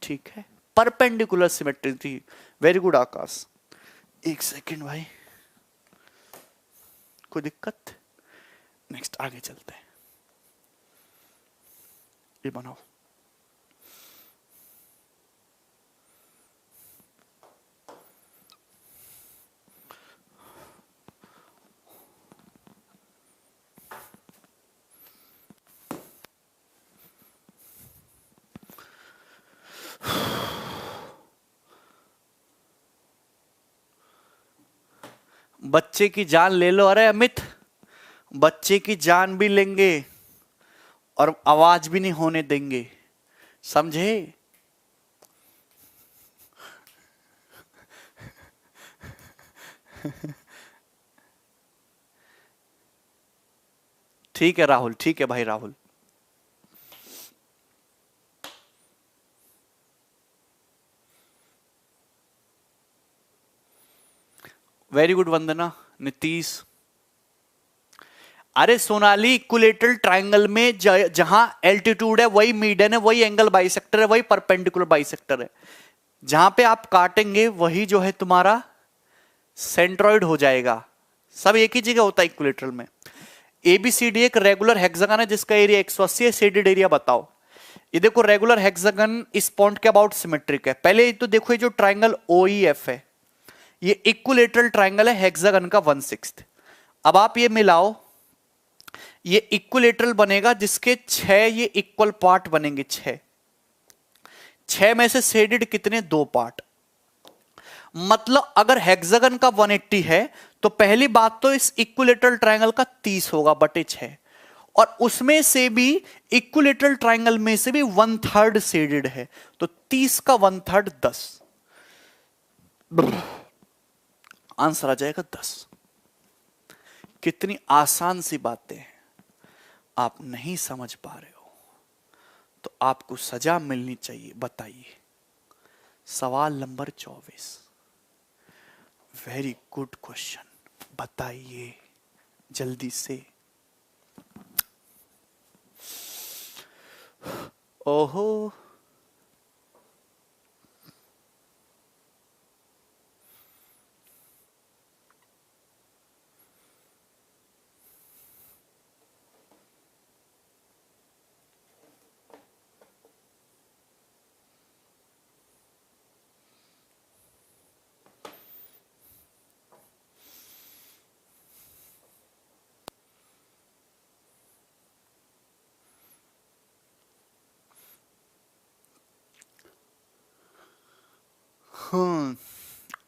ठीक है, परपेंडिकुलर सिमेट्री थी। वेरी गुड आकाश। एक सेकंड भाई, कोई दिक्कत? नेक्स्ट आगे चलते हैं। ये बनाओ। बच्चे की जान ले लो। अरे अमित, बच्चे की जान भी लेंगे और आवाज भी नहीं होने देंगे, समझे? ठीक है राहुल, ठीक है भाई राहुल। वेरी गुड वंदना, नीतीश। अरे सोनाली, इक्विलेटरल ट्रायंगल में जहां एल्टीट्यूड है वही मीडियन है, वही एंगल बाइसेक्टर है, वही परपेंडिकुलर बाइसेक्टर है। जहां पे आप काटेंगे वही जो है तुम्हारा सेंट्रॉइड हो जाएगा। सब एक ही जगह होता है इक्विलेटरल में। एबीसीडी एक रेगुलर हेक्सागन है जिसका एरिया 180 है। शेडेड एरिया बताओ। ये देखो रेगुलर हेक्सागन इस पॉइंट के अबाउट सिमेट्रिक है। पहले तो देखो ये जो ट्राइंगल ओईएफ है ये इक्विलेटरल ट्राइंगल है हेक्सागन का 1/6। अब आप ये मिलाओ, ये इक्विलेटरल बनेगा जिसके 6 ये इक्वल पार्ट बनेंगे। 6 में से शेडेड कितने? 2 पार्ट। मतलब अगर हेक्सागन का 180 है तो पहली बात तो इस इक्विलेटरल ट्रायंगल का 30 होगा बटे 6, और उसमें से भी इक्विलेटरल ट्रायंगल में से भी 1/3 शेडेड है, तो 30 का 1/3 10। आंसर आ जाएगा 10। कितनी आसान सी बातें हैं, आप नहीं समझ पा रहे हो तो आपको सजा मिलनी चाहिए। बताइए सवाल नंबर 24। वेरी गुड क्वेश्चन, बताइए जल्दी से। ओहो,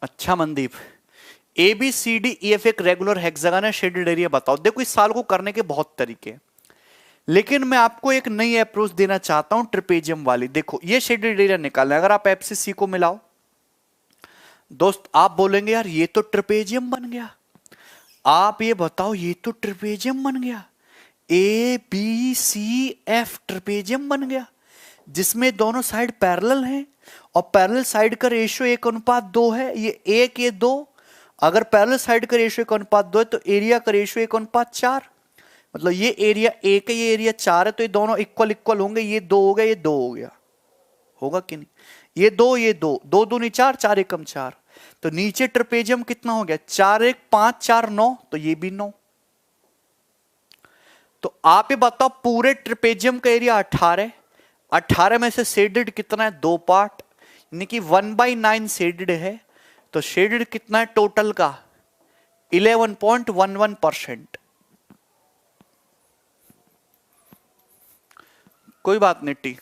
अच्छा Mandeep, A B C D E F एक रेगुलर हेक्सागन है, शेडेड एरिया बताओ। देखो इस साल को करने के बहुत तरीके हैं, लेकिन मैं आपको एक नई अप्रोच देना चाहता हूं, ट्रिपेजियम वाली। देखो ये शेडेड एरिया निकालना है, अगर आप एफ से सी को मिलाओ दोस्त, आप बोलेंगे यार ये तो ट्रिपेजियम बन गया। आप ये बताओ ये तो ट्रिपेजियम बन गया, A B C F trapezium बन गया, जिसमें दोनों साइड पैरेलल हैं और पैरेलल साइड का रेशियो 1:2 है। ये 1 ये 2, अगर पैरेलल साइड का रेशियो 1:2 है तो एरिया का रेशियो 1:4। मतलब ये एरिया 1 है, ये एरिया 4 है, तो ये दोनों इक्वल इक्वल होंगे। ये 2 हो गया, ये 2 हो गया, होगा कि नहीं? ये 2 ये 2, 2 दूनी 4, 4 एकम 4, तो नीचे ट्रिपेजियम कितना हो गया? 4 1 5 4 9, तो ये भी 9। तो आप ये बताओ पूरे ट्रिपेजियम का एरिया 18, 18 में से शेडेड कितना है? 2 पार्ट, यानी कि 1/9 शेडेड है। तो शेडेड कितना है टोटल का? 11.11%। कोई बात नहीं टी,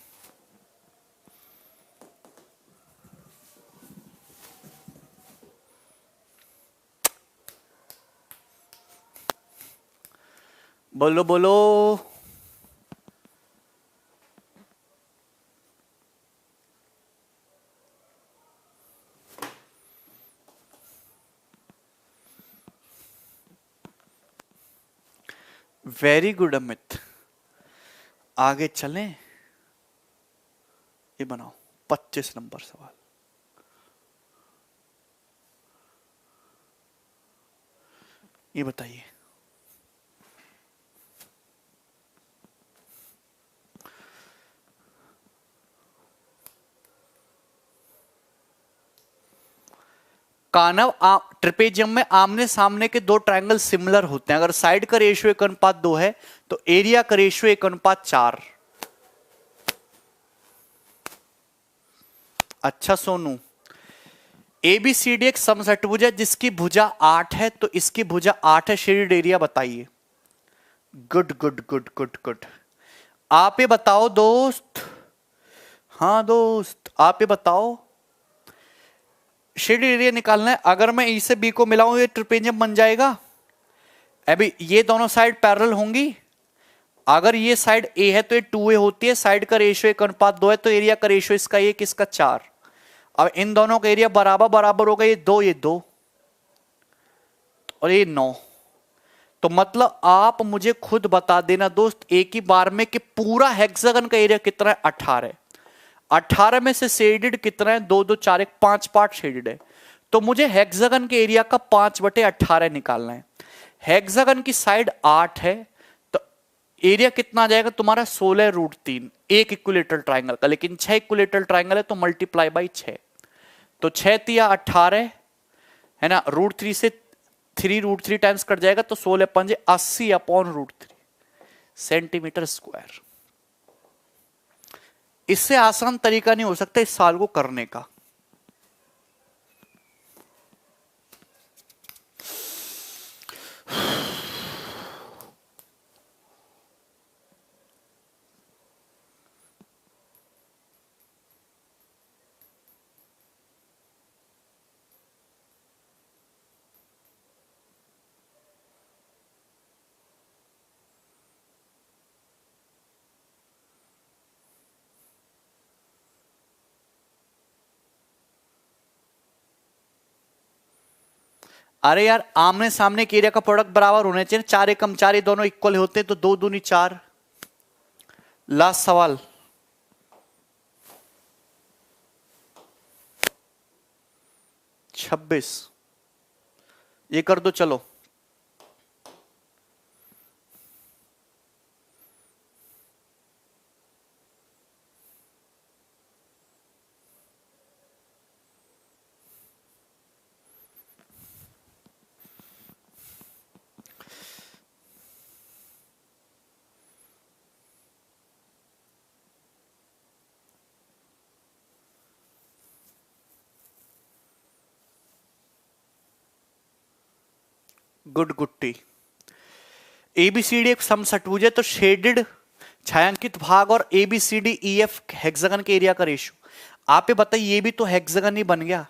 बोलो बोलो। वेरी गुड अमित, आगे चलें। ये बनाओ 25 नंबर सवाल। ये बताइए कानव ट्रिपेजियम में आमने सामने के दो ट्रायंगल सिमिलर होते हैं। अगर साइड का रेशियो 1:2 है तो एरिया का रेशियो 1:4। अच्छा सोनू, ABCD एक समषटभुज है जिसकी भुजा 8 है, तो इसकी भुजा 8 है, शेडेड एरिया बताइए। Good good good good good. आप ये बताओ दोस्त, हाँ दोस्त आप ये बताओ, शेडेड एरिया निकालना है। अगर मैं E से B को मिलाऊं ये ट्रिपेजियम बन जाएगा। अभी ये दोनों साइड पैरेलल होंगी। अगर ये साइड A है तो ये 2A होती है, साइड का रेशियो 1:2 है, तो एरिया का रेशियो इसका 1 इसका 4। अब इन दोनों का एरिया बराबर बराबर होगा, ये 2 और ये 9। तो मतलब आप मुझे खुद बता देना दोस्त एक ही बार में कि पूरा हेक्सागन का एरिया कितना है, 18। 18 में से शेडेड कितना है, 2 2 4 1 5 पार्ट शेडेड है। तो मुझे हेक्सागन के एरिया का 5/18 निकालना है। हेक्सागन की साइड 8 है, तो एरिया कितना आ जाएगा तुम्हारा, 16√3 एक इक्विलेटरल ट्राइंगल का। लेकिन 6 इक्विलेटरल ट्राइंगल है तो मल्टीप्लाई बाई 6, तो 6 तिया 18 है ना, √3 से 3√3 टाइम्स कट जाएगा, तो 16 पंजे 80/√3 सेंटीमीटर स्क्वायर। इससे आसान तरीका नहीं हो सकता इस साल को करने का। अरे यार आमने सामने के एरिया का प्रोडक्ट बराबर होने चाहिए, 4 एकम 4, ये दोनों इक्वल होते हैं तो 2 दूनी 4। लास्ट सवाल, छब्बीस, ये कर दो चलो। गुड गुट्टी। ABCD एक समषटभुज है, तो शेडेड छायांकित भाग और ABCD EF हेक्सागन के एरिया का रेशियो। आप ये बताइए, ये भी तो हेक्सागन ही बन गया।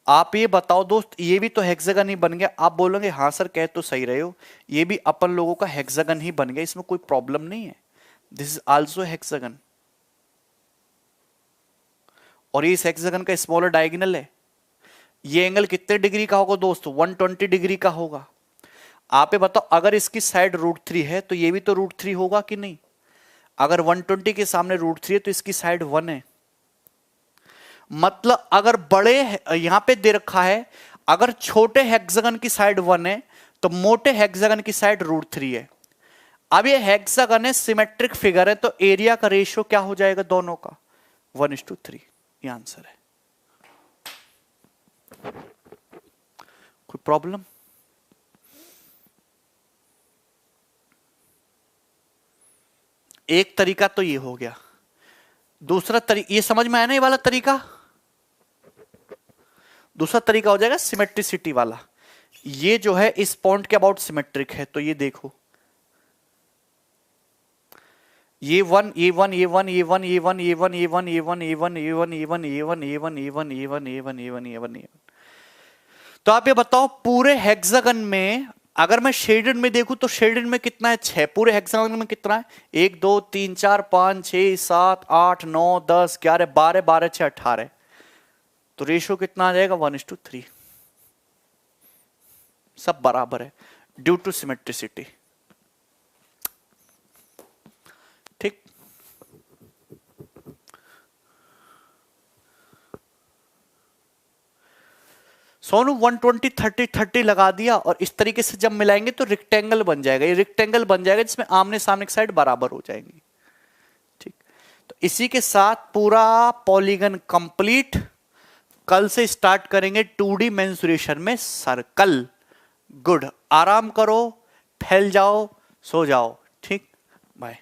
आप ये बताओ दोस्त, ये भी तो हेक्सागन ही बन गया। आप बोलोगे हाँ सर कह तो सही रहे हो, ये भी अपन लोगों का हेक्सागन ही बन गया, इसमें कोई प्रॉब्लम नहीं है। दिस इज आल्सो हेक्सागन, और ये इस हेक्सागन का स्मॉलर डायगोनल है। ये एंगल कितने डिग्री का होगा दोस्त, 120 डिग्री का होगा। आप ये बताओ, अगर इसकी साइड √3 है तो ये भी तो √3 होगा कि नहीं। अगर 120 के सामने √3 है तो इसकी साइड 1 है। मतलब अगर बड़े यहां पे दे रखा है, अगर छोटे हेक्सागन की साइड 1 है तो मोटे हेक्सागन की साइड √3 है। अब ये हेक्सागन है, सिमेट्रिक फिगर है, तो एरिया का रेशियो क्या हो जाएगा दोनों का, 1:3। ये आंसर है। कोई प्रॉब्लम? एक तरीका तो ये हो गया। दूसरा तरीका, ये समझ में आया ना ये वाला तरीका। दूसरा तरीका हो जाएगा सिमेट्रिसिटी वाला। ये जो है इस पॉइंट के अबाउट सिमेट्रिक है, तो ये देखो, ये 1 ये 1 ये 1 ये 1 ये 1 ये 1 ये 1 ये 1 ये 1 ये 1 ये 1 ये 1 ये 1 ये 1 ये 1 ये 1 ये 1 ये 1 ये 1। तो आप ये बताओ पूरे हेक्सागन में अगर मैं शेडेड में देखूं तो शेडेड में कितना है, 6। पूरे हेक्सागन में कितना है, 1 2 3 4 5 6 7 8 9 10 11 12 12 6 18। तो रेशियो कितना आ जाएगा, 1:3। सब बराबर है ड्यू टू सिमेट्रिसिटी। ठीक, सोनू 120 30 30 लगा दिया, और इस तरीके से जब मिलाएंगे तो रेक्टेंगल बन जाएगा। ये रेक्टेंगल बन जाएगा जिसमें आमने सामने की साइड बराबर हो जाएंगी। ठीक, तो इसी के साथ पूरा पॉलीगन कंप्लीट। कल से स्टार्ट करेंगे 2D मेंसुरेशन में सर्कल। गुड, आराम करो, फैल जाओ, सो जाओ। ठीक, बाय।